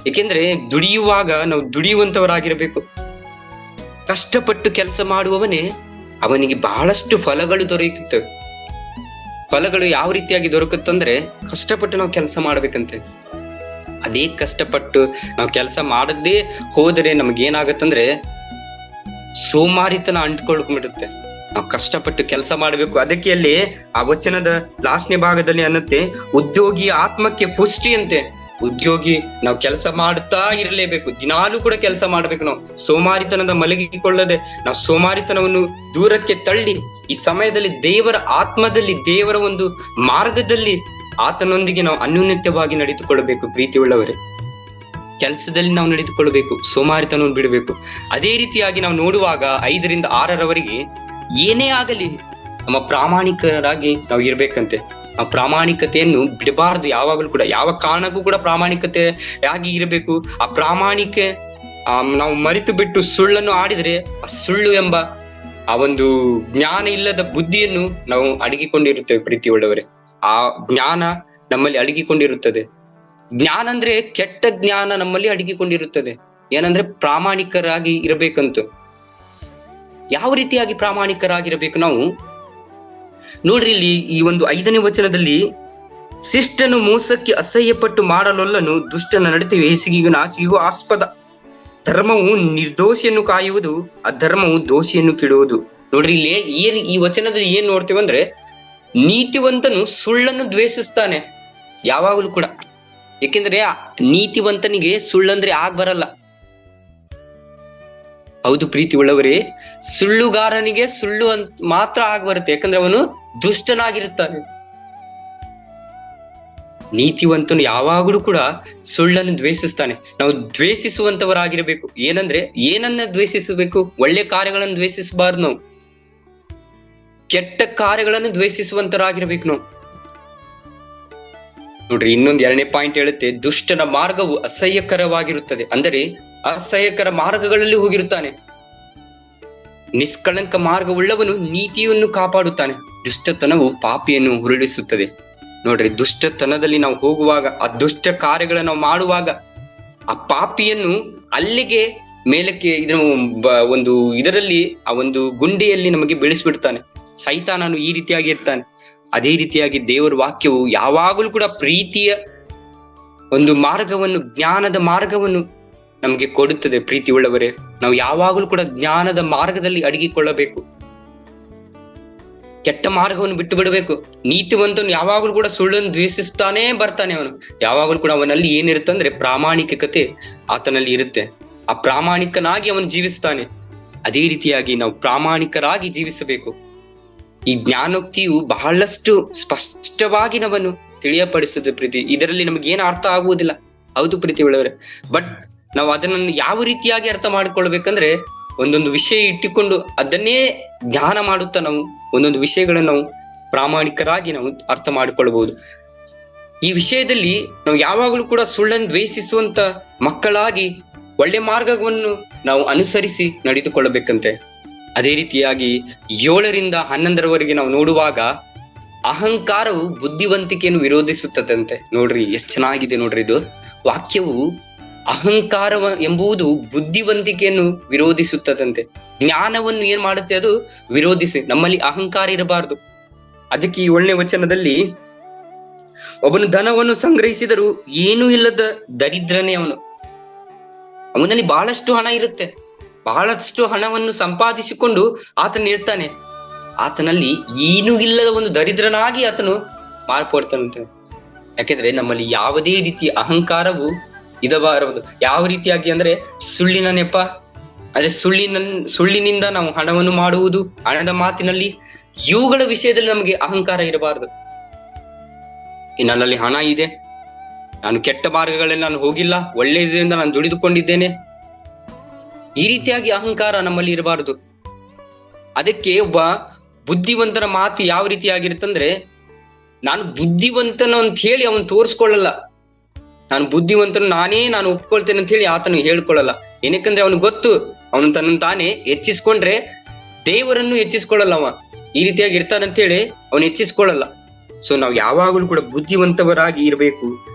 ಏಕೆಂದ್ರೆ ದುಡಿಯುವಾಗ ನಾವು ದುಡಿಯುವಂತವರಾಗಿರಬೇಕು. ಕಷ್ಟಪಟ್ಟು ಕೆಲಸ ಮಾಡುವವನೇ ಅವನಿಗೆ ಬಹಳಷ್ಟು ಫಲಗಳು ದೊರೆಯುತ್ತವೆ. ಫಲಗಳು ಯಾವ ರೀತಿಯಾಗಿ ದೊರಕುತ್ತಂದ್ರೆ, ಕಷ್ಟಪಟ್ಟು ನಾವು ಕೆಲಸ ಮಾಡ್ಬೇಕಂತೆ. ಅದೇ ಕಷ್ಟಪಟ್ಟು ನಾವು ಕೆಲಸ ಮಾಡದೇ ಹೋದರೆ ನಮಗೇನಾಗತ್ತಂದ್ರೆ ಸೋಮಾರಿತನ ಅಂಟ್ಕೊಳ್ಕೊಂಡ್ಬಿಡುತ್ತೆ. ನಾವು ಕಷ್ಟಪಟ್ಟು ಕೆಲಸ ಮಾಡಬೇಕು. ಅದಕ್ಕೆ ಅಲ್ಲಿ ಆ ವಚನದ ಲಾಸ್ಟ್ನೇ ಭಾಗದಲ್ಲಿ ಅನ್ನತ್ತೆ, ಉದ್ಯೋಗಿ ಆತ್ಮಕ್ಕೆ ಪುಷ್ಟಿ ಅಂತೆ. ಉದ್ಯೋಗಿ ನಾವು ಕೆಲಸ ಮಾಡುತ್ತಾ ಇರಲೇಬೇಕು, ದಿನಾಲೂ ಕೂಡ ಕೆಲಸ ಮಾಡ್ಬೇಕು. ನಾವು ಸೋಮಾರಿತನದ ಮಲಗಿಕೊಳ್ಳದೆ ನಾವು ಸೋಮಾರಿತನವನ್ನು ದೂರಕ್ಕೆ ತಳ್ಳಿ ಈ ಸಮಯದಲ್ಲಿ ದೇವರ ಆತ್ಮದಲ್ಲಿ, ದೇವರ ಒಂದು ಮಾರ್ಗದಲ್ಲಿ ಆತನೊಂದಿಗೆ ನಾವು ಅನ್ಯೋನ್ಯವಾಗಿ ನಡೆದುಕೊಳ್ಳಬೇಕು. ಪ್ರೀತಿ ಉಳ್ಳವರೇ, ಕೆಲಸದಲ್ಲಿ ನಾವು ನಡೆದುಕೊಳ್ಳಬೇಕು, ಸೋಮಾರಿತನವನ್ನು ಬಿಡಬೇಕು. ಅದೇ ರೀತಿಯಾಗಿ ನಾವು ನೋಡುವಾಗ 5ರಿಂದ 6ರವರೆಗೆ ಏನೇ ಆಗಲಿ ನಮ್ಮ ಪ್ರಾಮಾಣಿಕರಾಗಿ ನಾವು ಇರ್ಬೇಕಂತೆ. ಆ ಪ್ರಾಮಾಣಿಕತೆಯನ್ನು ಬಿಡಬಾರದು. ಯಾವಾಗಲೂ ಕೂಡ ಯಾವ ಕಾರಣಕ್ಕೂ ಕೂಡ ಪ್ರಾಮಾಣಿಕತೆ ಆಗಿ ಇರಬೇಕು. ಆ ಪ್ರಾಮಾಣಿಕೆ ನಾವು ಮರೆತು ಬಿಟ್ಟು ಸುಳ್ಳನ್ನು ಆಡಿದ್ರೆ ಆ ಸುಳ್ಳು ಎಂಬ ಆ ಒಂದು ಜ್ಞಾನ ಇಲ್ಲದ ಬುದ್ಧಿಯನ್ನು ನಾವು ಅಡಗಿಕೊಂಡಿರುತ್ತೇವೆ. ಪ್ರೀತಿ ಉಳ್ಳವರೇ, ಆ ಜ್ಞಾನ ನಮ್ಮಲ್ಲಿ ಅಡಗಿಕೊಂಡಿರುತ್ತದೆ. ಜ್ಞಾನ ಅಂದ್ರೆ ಕೆಟ್ಟ ಜ್ಞಾನ ನಮ್ಮಲ್ಲಿ ಅಡಗಿಕೊಂಡಿರುತ್ತದೆ. ಏನಂದ್ರೆ ಪ್ರಾಮಾಣಿಕರಾಗಿ ಇರಬೇಕಂತ. ಯಾವ ರೀತಿಯಾಗಿ ಪ್ರಾಮಾಣಿಕರಾಗಿರಬೇಕು ನಾವು ನೋಡ್ರಿ, ಇಲ್ಲಿ ಈ ಒಂದು 5ನೇ ವಚನದಲ್ಲಿ ಶಿಷ್ಟನು ಮೋಸಕ್ಕೆ ಅಸಹ್ಯಪಟ್ಟು ಮಾಡಲೊಲ್ಲನು, ದುಷ್ಟನ ನಡತೆ ಹೇಸಿಗೆಗೂ ನಾಚಿಕೆಗೂ ಆಸ್ಪದ. ಧರ್ಮವು ನಿರ್ದೋಷಿಯನ್ನು ಕಾಯುವುದು, ಅಧರ್ಮವು ದೋಷಿಯನ್ನು ಕೆಡುವುದು. ನೋಡ್ರಿ ಇಲ್ಲಿ ಈ ವಚನದಲ್ಲಿ ಏನ್ ನೋಡ್ತೇವೆ ಅಂದ್ರೆ, ನೀತಿವಂತನು ಸುಳ್ಳನ್ನು ದ್ವೇಷಿಸ್ತಾನೆ ಯಾವಾಗಲೂ ಕೂಡ. ಯಾಕೆಂದ್ರೆ ನೀತಿವಂತನಿಗೆ ಸುಳ್ಳಂದ್ರೆ ಬರಲ್ಲ. ಹೌದು ಪ್ರೀತಿ ಉಳ್ಳವರೇ, ಸುಳ್ಳುಗಾರನಿಗೆ ಸುಳ್ಳು ಮಾತ್ರ ಬರುತ್ತೆ, ಯಾಕಂದ್ರೆ ಅವನು ದುಷ್ಟನಾಗಿರುತ್ತಾನೆ. ನೀತಿವಂತನು ಯಾವಾಗಲೂ ಕೂಡ ಸುಳ್ಳನ್ನು ದ್ವೇಷಿಸ್ತಾನೆ. ನಾವು ದ್ವೇಷಿಸುವಂತವರಾಗಿರಬೇಕು. ಏನನ್ನ ದ್ವೇಷಿಸಬೇಕು? ಒಳ್ಳೆ ಕಾರ್ಯಗಳನ್ನು ದ್ವೇಷಿಸಬಾರ್ದು. ನಾವು ಕೆಟ್ಟ ಕಾರ್ಯಗಳನ್ನು ದ್ವೇಷಿಸುವಂತರಾಗಿರ್ಬೇಕು ನಾವು. ನೋಡ್ರಿ, ಇನ್ನೊಂದು 2ನೇ ಪಾಯಿಂಟ್ ಹೇಳುತ್ತೆ, ದುಷ್ಟನ ಮಾರ್ಗವು ಅಸಹ್ಯಕರವಾಗಿರುತ್ತದೆ. ಅಂದರೆ ಅಸಹ್ಯಕರ ಮಾರ್ಗಗಳಲ್ಲಿ ಹೋಗಿರುತ್ತಾನೆ. ನಿಷ್ಕಳಂಕ ಮಾರ್ಗವುಳ್ಳವನು ನೀತಿಯನ್ನು ಕಾಪಾಡುತ್ತಾನೆ, ದುಷ್ಟತನವು ಪಾಪಿಯನ್ನು ಹುರುಳಿಸುತ್ತದೆ. ನೋಡ್ರಿ, ದುಷ್ಟತನದಲ್ಲಿ ನಾವು ಹೋಗುವಾಗ, ಆ ದುಷ್ಟ ಕಾರ್ಯಗಳನ್ನು ನಾವು ಮಾಡುವಾಗ, ಆ ಪಾಪಿಯನ್ನು ಅಲ್ಲಿಗೆ ಮೇಲಕ್ಕೆ ಇದರಲ್ಲಿ ಆ ಒಂದು ಗುಂಡಿಯಲ್ಲಿ ನಮಗೆ ಬೆಳೆಸ್ಬಿಡ್ತಾನೆ. ಸೈತಾನನು ಈ ರೀತಿಯಾಗಿ ಇರ್ತಾನೆ. ಅದೇ ರೀತಿಯಾಗಿ ದೇವರ ವಾಕ್ಯವು ಯಾವಾಗಲೂ ಕೂಡ ಪ್ರೀತಿಯ ಒಂದು ಮಾರ್ಗವನ್ನು, ಜ್ಞಾನದ ಮಾರ್ಗವನ್ನು ನಮಗೆ ಕೊಡುತ್ತದೆ. ಪ್ರೀತಿ ಉಳ್ಳವರೇ, ನಾವು ಯಾವಾಗಲೂ ಕೂಡ ಜ್ಞಾನದ ಮಾರ್ಗದಲ್ಲಿ ಅಡಗಿಕೊಳ್ಳಬೇಕು. ಕೆಟ್ಟ ಮಾರ್ಗವನ್ನು ಬಿಟ್ಟು ಬಿಡಬೇಕು. ನೀತಿವಂತನು ಯಾವಾಗಲೂ ಕೂಡ ಸುಳ್ಳನ್ನು ದ್ವೇಷಿಸ್ತಾನೇ ಬರ್ತಾನೆ. ಅವನು ಯಾವಾಗಲೂ ಕೂಡ ಅವನಲ್ಲಿ ಏನಿರುತ್ತೆ ಪ್ರಾಮಾಣಿಕತೆ ಆತನಲ್ಲಿ ಇರುತ್ತೆ. ಆ ಪ್ರಾಮಾಣಿಕನಾಗಿ ಅವನು ಜೀವಿಸ್ತಾನೆ. ಅದೇ ರೀತಿಯಾಗಿ ನಾವು ಪ್ರಾಮಾಣಿಕರಾಗಿ ಜೀವಿಸಬೇಕು. ಈ ಜ್ಞಾನೋಕ್ತಿಯು ಬಹಳಷ್ಟು ಸ್ಪಷ್ಟವಾಗಿ ನಮ್ಮನ್ನು ತಿಳಿಯಪಡಿಸುತ್ತೆ ಪ್ರೀತಿ. ಇದರಲ್ಲಿ ನಮಗೆ ಏನು ಅರ್ಥ ಆಗುವುದಿಲ್ಲ. ಹೌದು ಪ್ರೀತಿ ಉಳ್ಳವರೇ, ಬಟ್ ನಾವು ಅದನ್ನು ಯಾವ ರೀತಿಯಾಗಿ ಅರ್ಥ ಮಾಡಿಕೊಳ್ಬೇಕಂದ್ರೆ, ಒಂದೊಂದು ವಿಷಯ ಇಟ್ಟುಕೊಂಡು ಅದನ್ನೇ ಧ್ಯಾನ ಮಾಡುತ್ತಾ ನಾವು ಒಂದೊಂದು ವಿಷಯಗಳನ್ನು ನಾವು ಪ್ರಾಮಾಣಿಕರಾಗಿ ನಾವು ಅರ್ಥ ಮಾಡಿಕೊಳ್ಳಬಹುದು. ಈ ವಿಷಯದಲ್ಲಿ ನಾವು ಯಾವಾಗಲೂ ಕೂಡ ಸುಳ್ಳನ್ನು ದ್ವೇಷಿಸುವಂತ ಮಕ್ಕಳಾಗಿ ಒಳ್ಳೆ ಮಾರ್ಗವನ್ನು ನಾವು ಅನುಸರಿಸಿ ನಡೆದುಕೊಳ್ಳಬೇಕಂತೆ. ಅದೇ ರೀತಿಯಾಗಿ 7ರಿಂದ 11ರವರೆಗೆ ನಾವು ನೋಡುವಾಗ, ಅಹಂಕಾರವು ಬುದ್ಧಿವಂತಿಕೆಯನ್ನು ವಿರೋಧಿಸುತ್ತದಂತೆ. ನೋಡ್ರಿ, ಎಷ್ಟು ಚೆನ್ನಾಗಿದೆ ನೋಡ್ರಿ ಇದು ವಾಕ್ಯವು. ಅಹಂಕಾರ ಎಂಬುದು ಬುದ್ಧಿವಂತಿಕೆಯನ್ನು ವಿರೋಧಿಸುತ್ತದಂತೆ. ಜ್ಞಾನವನ್ನು ಏನ್ ಮಾಡುತ್ತೆ? ಅದು ವಿರೋಧಿಸಿ. ನಮ್ಮಲ್ಲಿ ಅಹಂಕಾರ ಇರಬಾರದು. ಅದಕ್ಕೆ ಈ 7ನೇ ವಚನದಲ್ಲಿ, ಒಬ್ಬನು ಧನವನ್ನು ಸಂಗ್ರಹಿಸಿದರೂ ಏನೂ ಇಲ್ಲದ ದರಿದ್ರನೇ ಅವನಲ್ಲಿ ಬಹಳಷ್ಟು ಹಣ ಇರುತ್ತೆ. ಬಹಳಷ್ಟು ಹಣವನ್ನು ಸಂಪಾದಿಸಿಕೊಂಡು ಆತನ ಇರ್ತಾನೆ. ಆತನಲ್ಲಿ ಏನೂ ಇಲ್ಲದ ಒಂದು ದರಿದ್ರನಾಗಿ ಆತನು ಮಾರ್ಪಡ್ತಾನಂತೆ. ಯಾಕೆಂದ್ರೆ ನಮ್ಮಲ್ಲಿ ಯಾವುದೇ ರೀತಿಯ ಅಹಂಕಾರವು ಇದಬಾರದು. ಯಾವ ರೀತಿಯಾಗಿ ಅಂದ್ರೆ, ಸುಳ್ಳಿನ ನೆಪ, ಅದೇ ಸುಳ್ಳಿನಿಂದ ನಾವು ಹಣವನ್ನು ಮಾಡುವುದು, ಹಣದ ಮಾತಿನಲ್ಲಿ, ಇವುಗಳ ವಿಷಯದಲ್ಲಿ ನಮಗೆ ಅಹಂಕಾರ ಇರಬಾರದು. ನನ್ನಲ್ಲಿ ಹಣ ಇದೆ, ನಾನು ಕೆಟ್ಟ ಮಾರ್ಗಗಳಲ್ಲಿ ನಾನು ಹೋಗಿಲ್ಲ, ಒಳ್ಳೆಯದರಿಂದ ನಾನು ದುಡಿದುಕೊಂಡಿದ್ದೇನೆ, ಈ ರೀತಿಯಾಗಿ ಅಹಂಕಾರ ನಮ್ಮಲ್ಲಿ ಇರಬಾರದು. ಅದಕ್ಕೆ ಒಬ್ಬ ಬುದ್ಧಿವಂತನ ಮಾತು ಯಾವ ರೀತಿಯಾಗಿರುತ್ತಂದ್ರೆ, ನಾನು ಬುದ್ಧಿವಂತನ ಅಂತ ಹೇಳಿ ಅವನು ತೋರಿಸ್ಕೊಳ್ಳಲ್ಲ. ನಾನು ಬುದ್ಧಿವಂತನು, ನಾನು ಒಪ್ಕೊಳ್ತೇನೆ ಅಂತ ಹೇಳಿ ಆತನು ಹೇಳ್ಕೊಳ್ಳಲ್ಲ. ಏನಕ್ಕಂದ್ರೆ ಅವನು ಗೊತ್ತು, ಅವನು ತನ್ನನ್ನು ತಾನೇ ಹೆಚ್ಚಿಸ್ಕೊಂಡ್ರೆ ದೇವರನ್ನು ಹೆಚ್ಚಿಸ್ಕೊಳ್ಳಲ್ಲ. ಈ ರೀತಿಯಾಗಿ ಇರ್ತಾನಂತ ಹೇಳಿ ಅವನು ಹೆಚ್ಚಿಸ್ಕೊಳ್ಳಲ್ಲ. ಸೊ ನಾವು ಯಾವಾಗಲೂ ಕೂಡ ಬುದ್ಧಿವಂತವರಾಗಿ ಇರಬೇಕು.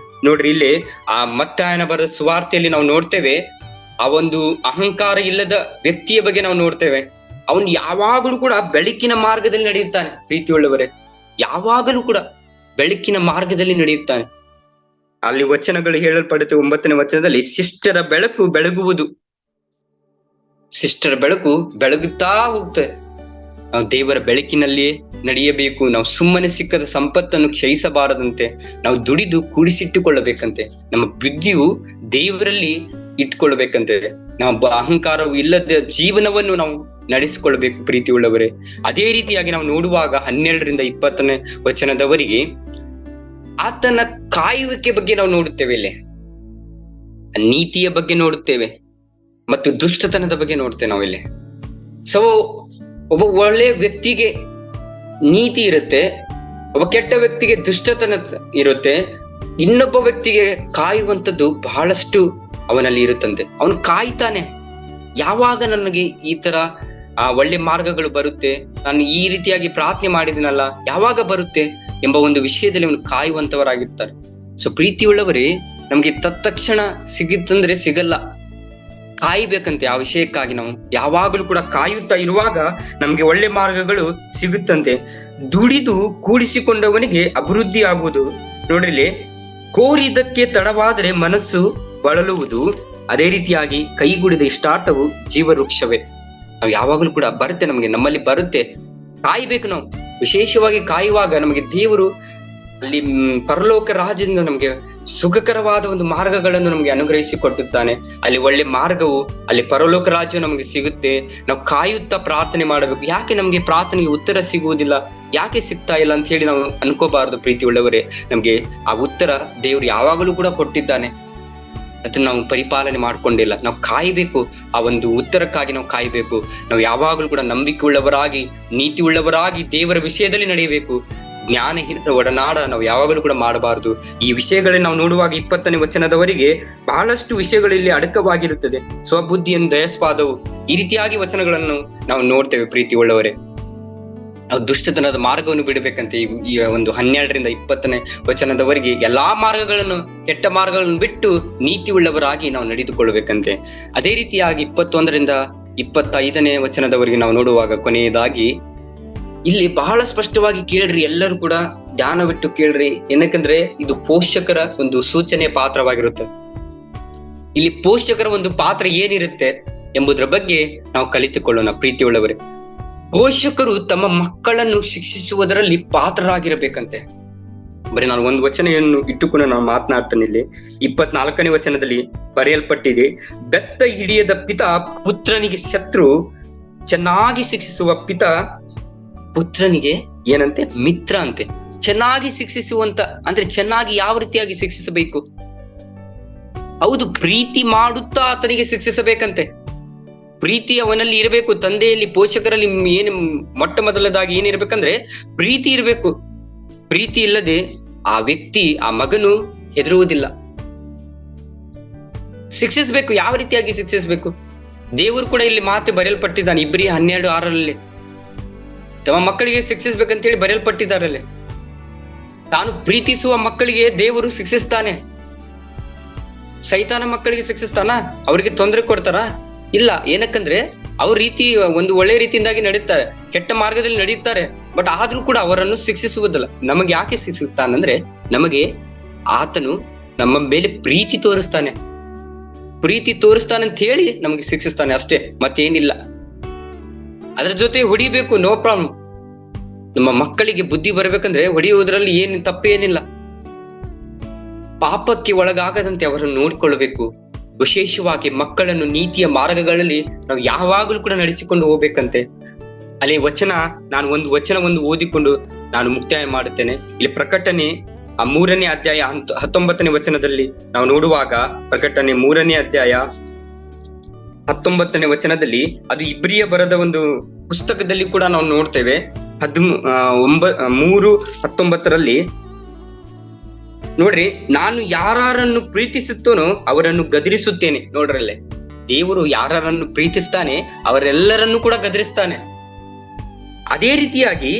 ನೋಡ್ರಿ, ಇಲ್ಲಿ ಆ ಮತ್ತಾಯನ ಬರೆದ ಸುವಾರ್ತೆಯಲ್ಲಿ ನಾವು ನೋಡ್ತೇವೆ, ಆ ಒಂದು ಅಹಂಕಾರ ಇಲ್ಲದ ವ್ಯಕ್ತಿಯ ಬಗ್ಗೆ ನಾವು ನೋಡ್ತೇವೆ. ಅವನು ಯಾವಾಗಲೂ ಕೂಡ ಬೆಳಕಿನ ಮಾರ್ಗದಲ್ಲಿ ನಡೆಯುತ್ತಾನೆ. ಪ್ರೀತಿಯುಳ್ಳವರೇ, ಯಾವಾಗಲೂ ಕೂಡ ಬೆಳಕಿನ ಮಾರ್ಗದಲ್ಲಿ ನಡೆಯುತ್ತಾನೆ. ಅಲ್ಲಿ ವಚನಗಳು ಹೇಳಲ್ಪಡುತ್ತೆ 9ನೇ ವಚನದಲ್ಲಿ, ಶಿಷ್ಟರ ಬೆಳಕು ಬೆಳಗುವುದು. ಶಿಷ್ಟರ ಬೆಳಕು ಬೆಳಗುತ್ತಾ ಹೋಗ್ತದೆ. ನಾವು ದೇವರ ಬೆಳಕಿನಲ್ಲಿಯೇ ನಡೆಯಬೇಕು. ನಾವು ಸುಮ್ಮನೆ ಸಿಕ್ಕದ ಸಂಪತ್ತನ್ನು ಕ್ಷಯಿಸಬಾರದಂತೆ ನಾವು ದುಡಿದು ಕೂಡಿಸಿಟ್ಟುಕೊಳ್ಳಬೇಕಂತೆ. ನಮ್ಮ ಬುದ್ಧಿಯು ದೇವರಲ್ಲಿ ಇಟ್ಕೊಳ್ಬೇಕಂತೆ. ನಮ್ಮ ಅಹಂಕಾರವು ಇಲ್ಲದ ಜೀವನವನ್ನು ನಾವು ನಡೆಸಿಕೊಳ್ಬೇಕು. ಪ್ರೀತಿ ಉಳ್ಳವರೇ, ಅದೇ ರೀತಿಯಾಗಿ ನಾವು ನೋಡುವಾಗ 12ರಿಂದ 20ನೇ ವಚನದವರೆಗೆ ಆತನ ಕಾಯುವಿಕೆ ಬಗ್ಗೆ ನಾವು ನೋಡುತ್ತೇವೆ. ಇಲ್ಲಿ ನೀತಿಯ ಬಗ್ಗೆ ನೋಡುತ್ತೇವೆ ಮತ್ತು ದುಷ್ಟತನದ ಬಗ್ಗೆ ನೋಡ್ತೇವೆ ನಾವಿಲ್ಲಿ. ಸೊ ಒಬ್ಬ ಒಳ್ಳೆ ವ್ಯಕ್ತಿಗೆ ನೀತಿ ಇರುತ್ತೆ, ಒಬ್ಬ ಕೆಟ್ಟ ವ್ಯಕ್ತಿಗೆ ದುಷ್ಟತನ ಇರುತ್ತೆ, ಇನ್ನೊಬ್ಬ ವ್ಯಕ್ತಿಗೆ ಕಾಯುವಂಥದ್ದು ಬಹಳಷ್ಟು ಅವನಲ್ಲಿ ಇರುತ್ತಂತೆ. ಅವನು ಕಾಯ್ತಾನೆ, ಯಾವಾಗ ನನಗೆ ಈ ತರ ಒಳ್ಳೆ ಮಾರ್ಗಗಳು ಬರುತ್ತೆ, ನಾನು ಈ ರೀತಿಯಾಗಿ ಪ್ರಾರ್ಥನೆ ಮಾಡಿದಿನಲ್ಲ, ಯಾವಾಗ ಬರುತ್ತೆ ಎಂಬ ಒಂದು ವಿಷಯದಲ್ಲಿ ಅವನು ಕಾಯುವಂತವರಾಗಿರ್ತಾರೆ. ಸೊ ಪ್ರೀತಿಯುಳ್ಳವರೇ, ನಮ್ಗೆ ತತ್ಕ್ಷಣ ಸಿಗುತ್ತಂದ್ರೆ ಸಿಗಲ್ಲ, ಕಾಯ್ಬೇಕಂತೆ. ಆ ವಿಷಯಕ್ಕಾಗಿ ನಾವು ಯಾವಾಗಲೂ ಕೂಡ ಕಾಯುತ್ತಾ ಇರುವಾಗ ನಮ್ಗೆ ಒಳ್ಳೆ ಮಾರ್ಗಗಳು ಸಿಗುತ್ತಂತೆ. ದುಡಿದು ಕೂಡಿಸಿಕೊಂಡವನಿಗೆ ಅಭಿವೃದ್ಧಿ ಆಗುವುದು, ನೋಡ್ರಿ ಇಲ್ಲಿ, ಕೋರಿದ್ದಕ್ಕೆ ತಡವಾದರೆ ಮನಸ್ಸು ಬಳಲುವುದು, ಅದೇ ರೀತಿಯಾಗಿ ಕೈಗೂಡಿದ ಇಷ್ಟಾರ್ಥವು ಜೀವ ವೃಕ್ಷವೇ. ನಾವು ಯಾವಾಗಲೂ ಕೂಡ ಬರುತ್ತೆ, ನಮ್ಮಲ್ಲಿ ಬರುತ್ತೆ, ಕಾಯ್ಬೇಕು ನಾವು. ವಿಶೇಷವಾಗಿ ಕಾಯುವಾಗ ನಮಗೆ ದೇವರು ಅಲ್ಲಿ ಪರಲೋಕ ರಾಜ್ಯದಿಂದ ನಮ್ಗೆ ಸುಖಕರವಾದ ಒಂದು ಮಾರ್ಗಗಳನ್ನು ನಮ್ಗೆ ಅನುಗ್ರಹಿಸಿ ಕೊಟ್ಟಿದ್ದಾನೆ. ಅಲ್ಲಿ ಒಳ್ಳೆ ಮಾರ್ಗವು, ಅಲ್ಲಿ ಪರಲೋಕ ರಾಜ್ಯ ನಮ್ಗೆ ಸಿಗುತ್ತೆ. ನಾವು ಕಾಯುತ್ತಾ ಪ್ರಾರ್ಥನೆ ಮಾಡಬೇಕು. ಯಾಕೆ ನಮ್ಗೆ ಪ್ರಾರ್ಥನೆಗೆ ಉತ್ತರ ಸಿಗುವುದಿಲ್ಲ, ಯಾಕೆ ಸಿಗ್ತಾ ಇಲ್ಲ ಅಂತ ಹೇಳಿ ನಾವು ಅನ್ಕೋಬಾರದು. ಪ್ರೀತಿ ಉಳ್ಳವರೇ, ನಮ್ಗೆ ಆ ಉತ್ತರ ದೇವ್ರು ಯಾವಾಗಲೂ ಕೂಡ ಕೊಟ್ಟಿದ್ದಾನೆ. ಅದನ್ನ ನಾವು ಪರಿಪಾಲನೆ ಮಾಡ್ಕೊಂಡಿಲ್ಲ. ನಾವು ಕಾಯ್ಬೇಕು, ಆ ಒಂದು ಉತ್ತರಕ್ಕಾಗಿ ನಾವು ಕಾಯ್ಬೇಕು. ನಾವು ಯಾವಾಗಲೂ ಕೂಡ ನಂಬಿಕೆ ಉಳ್ಳವರಾಗಿ, ನೀತಿ ಉಳ್ಳವರಾಗಿ ದೇವರ ವಿಷಯದಲ್ಲಿ ನಡೆಯಬೇಕು. ಜ್ಞಾನಹೀನರ ಒಡನಾಡ ನಾವು ಯಾವಾಗಲೂ ಕೂಡ ಮಾಡಬಾರದು. ಈ ವಿಷಯಗಳಲ್ಲಿ ನಾವು ನೋಡುವಾಗ 20ನೇ ವಚನದವರೆಗೆ ಬಹಳಷ್ಟು ವಿಷಯಗಳು ಇಲ್ಲಿ ಅಡಕವಾಗಿರುತ್ತದೆ. ಸ್ವಬುದ್ಧಿಯನ್ನು ದಯಸ್ವಾದವು, ಈ ರೀತಿಯಾಗಿ ವಚನಗಳನ್ನು ನಾವು ನೋಡ್ತೇವೆ. ಪ್ರೀತಿ ಉಳ್ಳವರೇ, ನಾವು ದುಷ್ಟತನದ ಮಾರ್ಗವನ್ನು ಬಿಡಬೇಕಂತೆ. ಈ ಒಂದು 12ರಿಂದ 20ನೇ ವಚನದವರೆಗೆ ಎಲ್ಲಾ ಮಾರ್ಗಗಳನ್ನು, ಕೆಟ್ಟ ಮಾರ್ಗಗಳನ್ನು ಬಿಟ್ಟು ನೀತಿ ಉಳ್ಳವರಾಗಿ ನಾವು ನಡೆದುಕೊಳ್ಳಬೇಕಂತೆ. ಅದೇ ರೀತಿಯಾಗಿ 21ರಿಂದ 25ನೇ ವಚನದವರೆಗೆ ನಾವು ನೋಡುವಾಗ ಕೊನೆಯದಾಗಿ ಇಲ್ಲಿ ಬಹಳ ಸ್ಪಷ್ಟವಾಗಿ ಕೇಳ್ರಿ, ಎಲ್ಲರೂ ಕೂಡ ಧ್ಯಾನವಿಟ್ಟು ಕೇಳ್ರಿ. ಏನಕ್ಕಂದ್ರೆ ಇದು ಪೋಷಕರ ಒಂದು ಸೂಚನೆ ಪಾತ್ರವಾಗಿರುತ್ತೆ. ಇಲ್ಲಿ ಪೋಷಕರ ಒಂದು ಪಾತ್ರ ಏನಿರುತ್ತೆ ಎಂಬುದರ ಬಗ್ಗೆ ನಾವು ಕಲಿತುಕೊಳ್ಳೋಣ. ಪ್ರೀತಿ ಉಳ್ಳವರೇ, ಪೋಷಕರು ತಮ್ಮ ಮಕ್ಕಳನ್ನು ಶಿಕ್ಷಿಸುವುದರಲ್ಲಿ ಪಾತ್ರರಾಗಿರಬೇಕಂತೆ. ಬರೀ ನಾನು ಒಂದು ವಚನೆಯನ್ನು ಇಟ್ಟುಕೊಂಡು ನಾನು ಮಾತನಾಡ್ತೇನೆ. ಇಲ್ಲಿ 24ನೇ ವಚನದಲ್ಲಿ ಬರೆಯಲ್ಪಟ್ಟಿದೆ, ಬೆತ್ತ ಹಿಡಿಯದ ಪಿತ ಪುತ್ರನಿಗೆ ಶತ್ರು, ಚೆನ್ನಾಗಿ ಶಿಕ್ಷಿಸುವ ಪಿತ ಪುತ್ರನಿಗೆ ಏನಂತೆ, ಮಿತ್ರ ಅಂತೆ. ಚೆನ್ನಾಗಿ ಶಿಕ್ಷಿಸುವಂತ ಅಂದ್ರೆ ಚೆನ್ನಾಗಿ ಯಾವ ರೀತಿಯಾಗಿ ಶಿಕ್ಷಿಸಬೇಕು? ಹೌದು, ಪ್ರೀತಿ ಮಾಡುತ್ತಾ ಆತನಿಗೆ ಶಿಕ್ಷಿಸಬೇಕಂತೆ. ಪ್ರೀತಿ ಅವನಲ್ಲಿ ಇರಬೇಕು. ತಂದೆಯಲ್ಲಿ, ಪೋಷಕರಲ್ಲಿ ಏನು ಮೊಟ್ಟ ಮೊದಲದಾಗಿ ಏನಿರ್ಬೇಕಂದ್ರೆ ಪ್ರೀತಿ ಇರಬೇಕು. ಪ್ರೀತಿ ಇಲ್ಲದೆ ಆ ವ್ಯಕ್ತಿ, ಆ ಮಗನು ಹೆದರುವುದಿಲ್ಲ. ಶಿಕ್ಷಿಸಬೇಕು. ಯಾವ ರೀತಿಯಾಗಿ ಶಿಕ್ಷಿಸಬೇಕು? ದೇವರು ಕೂಡ ಇಲ್ಲಿ ಮಾತು ಬರೆಯಲ್ಪಟ್ಟಿದ್ದಾನೆ. ಇಬ್ರಿ 12:6 ತಮ್ಮ ಮಕ್ಕಳಿಗೆ ಶಿಕ್ಷಿಸ್ಬೇಕಂತ ಹೇಳಿ ಬರೆಯಲ್ಪಟ್ಟಿದ್ದಾರಲ್ಲಿ. ತಾನು ಪ್ರೀತಿಸುವ ಮಕ್ಕಳಿಗೆ ದೇವರು ಶಿಕ್ಷಿಸ್ತಾನೆ. ಸೈತಾನ ಮಕ್ಕಳಿಗೆ ಶಿಕ್ಷಿಸ್ತಾನ? ಅವರಿಗೆ ತೊಂದರೆ ಕೊಡ್ತಾರ? ಇಲ್ಲ. ಏನಕ್ಕಂದ್ರೆ ಅವ್ರ ರೀತಿ ಒಂದು ಒಳ್ಳೆ ರೀತಿಯಿಂದಾಗಿ ನಡೀತಾರೆ, ಕೆಟ್ಟ ಮಾರ್ಗದಲ್ಲಿ ನಡೆಯುತ್ತಾರೆ. ಬಟ್ ಆದ್ರೂ ಕೂಡ ಅವರನ್ನು ಶಿಕ್ಷಿಸುವುದಿಲ್ಲ. ನಮಗೆ ಯಾಕೆ ಶಿಕ್ಷಿಸ್ತಾನಂದ್ರೆ, ನಮಗೆ ಆತನು ನಮ್ಮ ಮೇಲೆ ಪ್ರೀತಿ ತೋರಿಸ್ತಾನೆ. ಪ್ರೀತಿ ತೋರಿಸ್ತಾನೆ ಅಂತ ಹೇಳಿ ನಮಗೆ ಶಿಕ್ಷಿಸ್ತಾನೆ ಅಷ್ಟೇ, ಮತ್ತೇನಿಲ್ಲ. ಅದ್ರ ಜೊತೆ ಹೊಡಿಬೇಕು, ನೋ ಪ್ರಾಬ್ಲಮ್. ನಮ್ಮ ಮಕ್ಕಳಿಗೆ ಬುದ್ಧಿ ಬರ್ಬೇಕಂದ್ರೆ ಹೊಡೆಯುವುದರಲ್ಲಿ ಏನು ತಪ್ಪೇನಿಲ್ಲ. ಪಾಪಕ್ಕೆ ಒಳಗಾಗದಂತೆ ಅವರನ್ನು ನೋಡಿಕೊಳ್ಳಬೇಕು. ವಿಶೇಷವಾಗಿ ಮಕ್ಕಳನ್ನು ನೀತಿಯ ಮಾರ್ಗಗಳಲ್ಲಿ ನಾವು ಯಾವಾಗಲೂ ಕೂಡ ನಡೆಸಿಕೊಂಡು ಹೋಗ್ಬೇಕಂತೆ. ಅಲ್ಲಿ ನಾನು ಒಂದು ವಚನವನ್ನು ಓದಿಕೊಂಡು ನಾನು ಮುಕ್ತಾಯ ಮಾಡುತ್ತೇನೆ. ಇಲ್ಲಿ ಪ್ರಕಟಣೆ 3ನೇ ಅಧ್ಯಾಯ 19ನೇ ವಚನದಲ್ಲಿ ನಾವು ನೋಡುವಾಗ, ಪ್ರಕಟಣೆ 3ನೇ ಅಧ್ಯಾಯ 19ನೇ ವಚನದಲ್ಲಿ, ಅದು ಇಬ್ರಿಯ ಬರೆದ ಒಂದು ಪುಸ್ತಕದಲ್ಲಿ ಕೂಡ ನಾವು ನೋಡ್ತೇವೆ. 3:19 ನೋಡ್ರಿ, ನಾನು ಯಾರನ್ನು ಪ್ರೀತಿಸುತ್ತೇನೋ ಅವರನ್ನು ಗದರಿಸುತ್ತೇನೆ. ನೋಡ್ರಲ್ಲೇ, ದೇವರು ಯಾರನ್ನು ಪ್ರೀತಿಸ್ತಾನೆ ಅವರೆಲ್ಲರನ್ನು ಕೂಡ ಗದರಿಸ್ತಾನೆ. ಅದೇ ರೀತಿಯಾಗಿ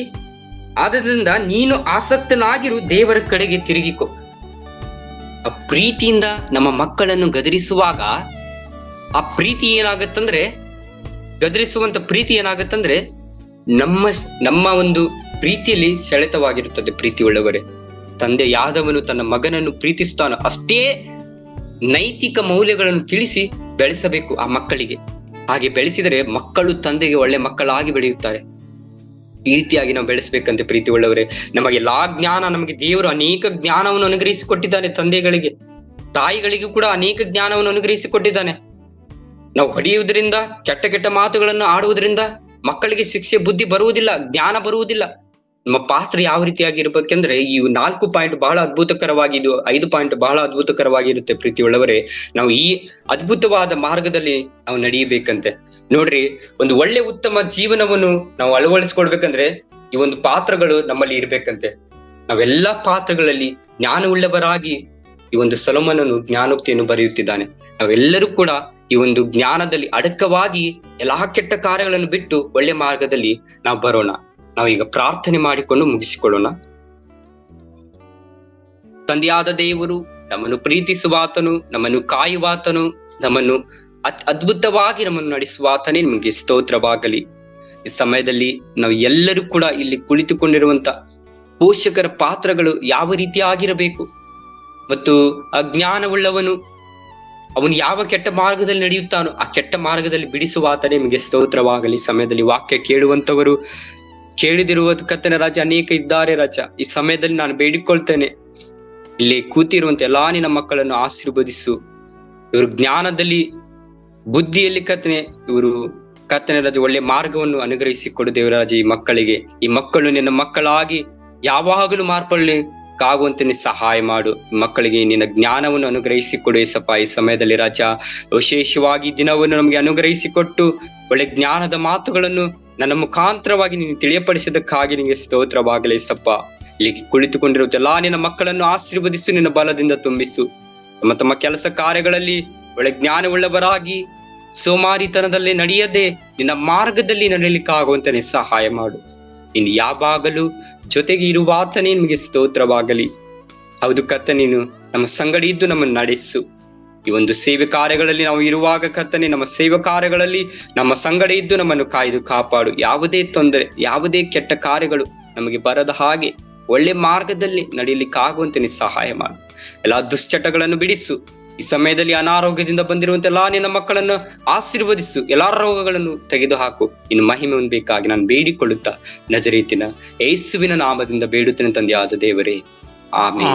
ಆದ್ದರಿಂದ ನೀನು ಆಸಕ್ತನಾಗಿರು, ದೇವರ ಕಡೆಗೆ ತಿರುಗಿಕೊ. ಆ ಪ್ರೀತಿಯಿಂದ ನಮ್ಮ ಮಕ್ಕಳನ್ನು ಗದರಿಸುವಾಗ ಆ ಪ್ರೀತಿ ಏನಾಗತ್ತಂದ್ರೆ, ಗದರಿಸುವಂತ ಪ್ರೀತಿ ಏನಾಗತ್ತಂದ್ರೆ ನಮ್ಮ ಒಂದು ಪ್ರೀತಿಯಲ್ಲಿ ಸೆಳೆತವಾಗಿರುತ್ತದೆ. ಪ್ರೀತಿ ಉಳ್ಳವರೇ, ತಂದೆಯಾದವನು ತನ್ನ ಮಗನನ್ನು ಪ್ರೀತಿಸ್ತಾನೋ ಅಷ್ಟೇ ನೈತಿಕ ಮೌಲ್ಯಗಳನ್ನು ತಿಳಿಸಿ ಬೆಳೆಸಬೇಕು ಆ ಮಕ್ಕಳಿಗೆ. ಹಾಗೆ ಬೆಳೆಸಿದರೆ ಮಕ್ಕಳು ತಂದೆಗೆ ಒಳ್ಳೆ ಮಕ್ಕಳಾಗಿ ಬೆಳೆಯುತ್ತಾರೆ. ಈ ರೀತಿಯಾಗಿ ನಾವು ಬೆಳೆಸ್ಬೇಕಂತೆ. ಪ್ರೀತಿ ಉಳ್ಳವರೇ, ನಮಗೆಲ್ಲಾ ಜ್ಞಾನ, ನಮಗೆ ದೇವರು ಅನೇಕ ಜ್ಞಾನವನ್ನು ಅನುಗ್ರಹಿಸಿಕೊಟ್ಟಿದ್ದಾನೆ. ತಂದೆಗಳಿಗೆ, ತಾಯಿಗಳಿಗೂ ಕೂಡ ಅನೇಕ ಜ್ಞಾನವನ್ನು ಅನುಗ್ರಹಿಸಿಕೊಟ್ಟಿದ್ದಾನೆ. ನಾವು ಹೊಡೆಯುವುದರಿಂದ, ಕೆಟ್ಟ ಕೆಟ್ಟ ಮಾತುಗಳನ್ನು ಆಡುವುದರಿಂದ ಮಕ್ಕಳಿಗೆ ಶಿಕ್ಷೆ ಬುದ್ಧಿ ಬರುವುದಿಲ್ಲ, ಜ್ಞಾನ ಬರುವುದಿಲ್ಲ. ನಮ್ಮ ಪಾತ್ರ ಯಾವ ರೀತಿಯಾಗಿ ಇರ್ಬೇಕಂದ್ರೆ, ಈ 4 ಪಾಯಿಂಟ್ ಬಹಳ ಅದ್ಭುತಕರವಾಗಿ, 5 ಪಾಯಿಂಟ್ ಬಹಳ ಅದ್ಭುತಕರವಾಗಿರುತ್ತೆ. ಪ್ರೀತಿ ಉಳ್ಳವರೇ, ನಾವು ಈ ಅದ್ಭುತವಾದ ಮಾರ್ಗದಲ್ಲಿ ನಾವು ನಡೆಯಬೇಕಂತೆ. ನೋಡ್ರಿ, ಒಂದು ಒಳ್ಳೆ ಉತ್ತಮ ಜೀವನವನ್ನು ನಾವು ಅಳವಡಿಸ್ಕೊಳ್ಬೇಕಂದ್ರೆ ಈ ಒಂದು ಪಾತ್ರಗಳು ನಮ್ಮಲ್ಲಿ ಇರ್ಬೇಕಂತೆ. ನಾವೆಲ್ಲಾ ಪಾತ್ರಗಳಲ್ಲಿ ಜ್ಞಾನವುಳ್ಳವರಾಗಿ ಈ ಒಂದು ಸೊಲೊಮೋನನು ಜ್ಞಾನೋಕ್ತಿಯನ್ನು ಬರೆಯುತ್ತಿದ್ದಾನೆ. ನಾವೆಲ್ಲರೂ ಕೂಡ ಈ ಒಂದು ಜ್ಞಾನದಲ್ಲಿ ಅಡಕವಾಗಿ ಎಲ್ಲಾ ಕೆಟ್ಟ ಕಾರ್ಯಗಳನ್ನು ಬಿಟ್ಟು ಒಳ್ಳೆ ಮಾರ್ಗದಲ್ಲಿ ನಾವು ಬರೋಣ. ನಾವೀಗ ಪ್ರಾರ್ಥನೆ ಮಾಡಿಕೊಂಡು ಮುಗಿಸಿಕೊಳ್ಳೋಣ. ತಂದೆಯಾದ ದೇವರು, ನಮ್ಮನ್ನು ಪ್ರೀತಿಸುವಾತನು, ನಮ್ಮನ್ನು ಕಾಯುವಾತನು, ನಮ್ಮನ್ನು ಅದ್ಭುತವಾಗಿ ನಮ್ಮನ್ನು ನಡೆಸುವಾತನೇ ನಿಮಗೆ ಸ್ತೋತ್ರವಾಗಲಿ. ಈ ಸಮಯದಲ್ಲಿ ನಾವು ಎಲ್ಲರೂ ಕೂಡ ಇಲ್ಲಿ ಕುಳಿತುಕೊಂಡಿರುವಂತ ಪೋಷಕರ ಪಾತ್ರಗಳು ಯಾವ ರೀತಿಯಾಗಿರಬೇಕು ಮತ್ತು ಅಜ್ಞಾನವುಳ್ಳವನು ಅವನು ಯಾವ ಕೆಟ್ಟ ಮಾರ್ಗದಲ್ಲಿ ನಡೆಯುತ್ತಾನೋ ಆ ಕೆಟ್ಟ ಮಾರ್ಗದಲ್ಲಿ ಬಿಡಿಸುವ ಆತನೇ ನಿಮಗೆ ಸ್ತೋತ್ರವಾಗಲಿ. ಸಮಯದಲ್ಲಿ ವಾಕ್ಯ ಕೇಳುವಂತವರು ಕೇಳಿದಿರುವ ಕರ್ತನ ರಾಜ ಅನೇಕ ಇದ್ದಾರೆ ರಾಜ. ಈ ಸಮಯದಲ್ಲಿ ನಾನು ಬೇಡಿಕೊಳ್ತೇನೆ, ಇಲ್ಲಿ ಕೂತಿರುವಂತ ಎಲ್ಲಾ ನಿನ್ನ ಮಕ್ಕಳನ್ನು ಆಶೀರ್ವದಿಸು. ಇವರು ಜ್ಞಾನದಲ್ಲಿ ಬುದ್ಧಿಯಲ್ಲಿ ಕರ್ತನೆ, ಇವರು ಕರ್ತನ ರಾಜ ಒಳ್ಳೆ ಮಾರ್ಗವನ್ನು ಅನುಗ್ರಹಿಸಿಕೊಡು ದೇವರಾಜ. ಈ ಮಕ್ಕಳು ನಿನ್ನ ಮಕ್ಕಳಾಗಿ ಯಾವಾಗಲೂ ಮಾರ್ಪಡಲಿಕ್ಕಾಗುವಂತೆ ನೀ ಸಹಾಯ ಮಾಡು. ಮಕ್ಕಳಿಗೆ ನಿನ್ನ ಜ್ಞಾನವನ್ನು ಅನುಗ್ರಹಿಸಿಕೊಡು ಏಸಪ್ಪ. ಈ ಸಮಯದಲ್ಲಿ ರಾಜ ವಿಶೇಷವಾಗಿ ದಿನವನ್ನು ನಮಗೆ ಅನುಗ್ರಹಿಸಿಕೊಟ್ಟು ಒಳ್ಳೆ ಜ್ಞಾನದ ಮಾತುಗಳನ್ನು ನನ್ನ ಮುಖಾಂತರವಾಗಿ ನೀನು ತಿಳಿಯಪಡಿಸಿದಕ್ಕಾಗಿ ನಿನಗೆ ಸ್ತೋತ್ರವಾಗಲಿ ಏಸಪ್ಪ. ಇಲ್ಲಿ ಕುಳಿತುಕೊಂಡಿರುವ ಎಲ್ಲಾ ನಿನ್ನ ಮಕ್ಕಳನ್ನು ಆಶೀರ್ವದಿಸು, ನಿನ್ನ ಬಲದಿಂದ ತುಂಬಿಸು. ತಮ್ಮ ಕೆಲಸ ಕಾರ್ಯಗಳಲ್ಲಿ ಒಳ್ಳೆ ಜ್ಞಾನವುಳ್ಳವರಾಗಿ ಸೋಮಾರಿತನದಲ್ಲಿ ನಡೆಯದೆ ನಿನ್ನ ಮಾರ್ಗದಲ್ಲಿ ನಡೆಯಲಿಕ್ಕಾಗುವಂತೆ ನೀನು ಸಹಾಯ ಮಾಡು. ಇನ್ನು ಯಾವಾಗಲೂ ಜೊತೆಗೆ ಇರುವಾತನೇ ನಿಮಗೆ ಸ್ತೋತ್ರವಾಗಲಿ. ಹೌದು ಕರ್ತನೇ, ನೀನು ನಮ್ಮ ಸಂಗಡಿ ಇದ್ದು ನಮ್ಮನ್ನು ನಡೆಸು. ಈ ಒಂದು ಸೇವೆ ಕಾರ್ಯಗಳಲ್ಲಿ ನಾವು ಇರುವಾಗ ಕರ್ತನೇ, ನಮ್ಮ ಸೇವೆ ಕಾರ್ಯಗಳಲ್ಲಿ ನಮ್ಮ ಸಂಗಡಿ ಇದ್ದು ನಮ್ಮನ್ನು ಕಾಯ್ದು ಕಾಪಾಡು. ಯಾವುದೇ ತೊಂದರೆ, ಯಾವುದೇ ಕೆಟ್ಟ ಕಾರ್ಯಗಳು ನಮಗೆ ಬರದ ಹಾಗೆ ಒಳ್ಳೆ ಮಾರ್ಗದಲ್ಲಿ ನಡೆಯಲಿಕ್ಕಾಗುವಂತೆ ನೀನು ಸಹಾಯ ಮಾಡು. ಎಲ್ಲಾ ದುಶ್ಚಟಗಳನ್ನು ಬಿಡಿಸು. ಈ ಸಮಯದಲ್ಲಿ ಅನಾರೋಗ್ಯದಿಂದ ಬಂದಿರುವಂತೆ ಎಲ್ಲಾ ನಿನ್ನ ಮಕ್ಕಳನ್ನು ಆಶೀರ್ವದಿಸು. ಎಲ್ಲಾ ರೋಗಗಳನ್ನು ತೆಗೆದು ಹಾಕು. ಇನ್ನು ಮಹಿಮೆ ಹೊಂದಬೇಕಾಗಿ ನಾನು ಬೇಡಿಕೊಳ್ಳುತ್ತಾ ನಜರೇತಿನ ಯೇಸುವಿನ ನಾಮದಿಂದ ಬೇಡುತ್ತೇನೆ ತಂದೆಯಾದ ದೇವರೇ, ಆಮೆನ್.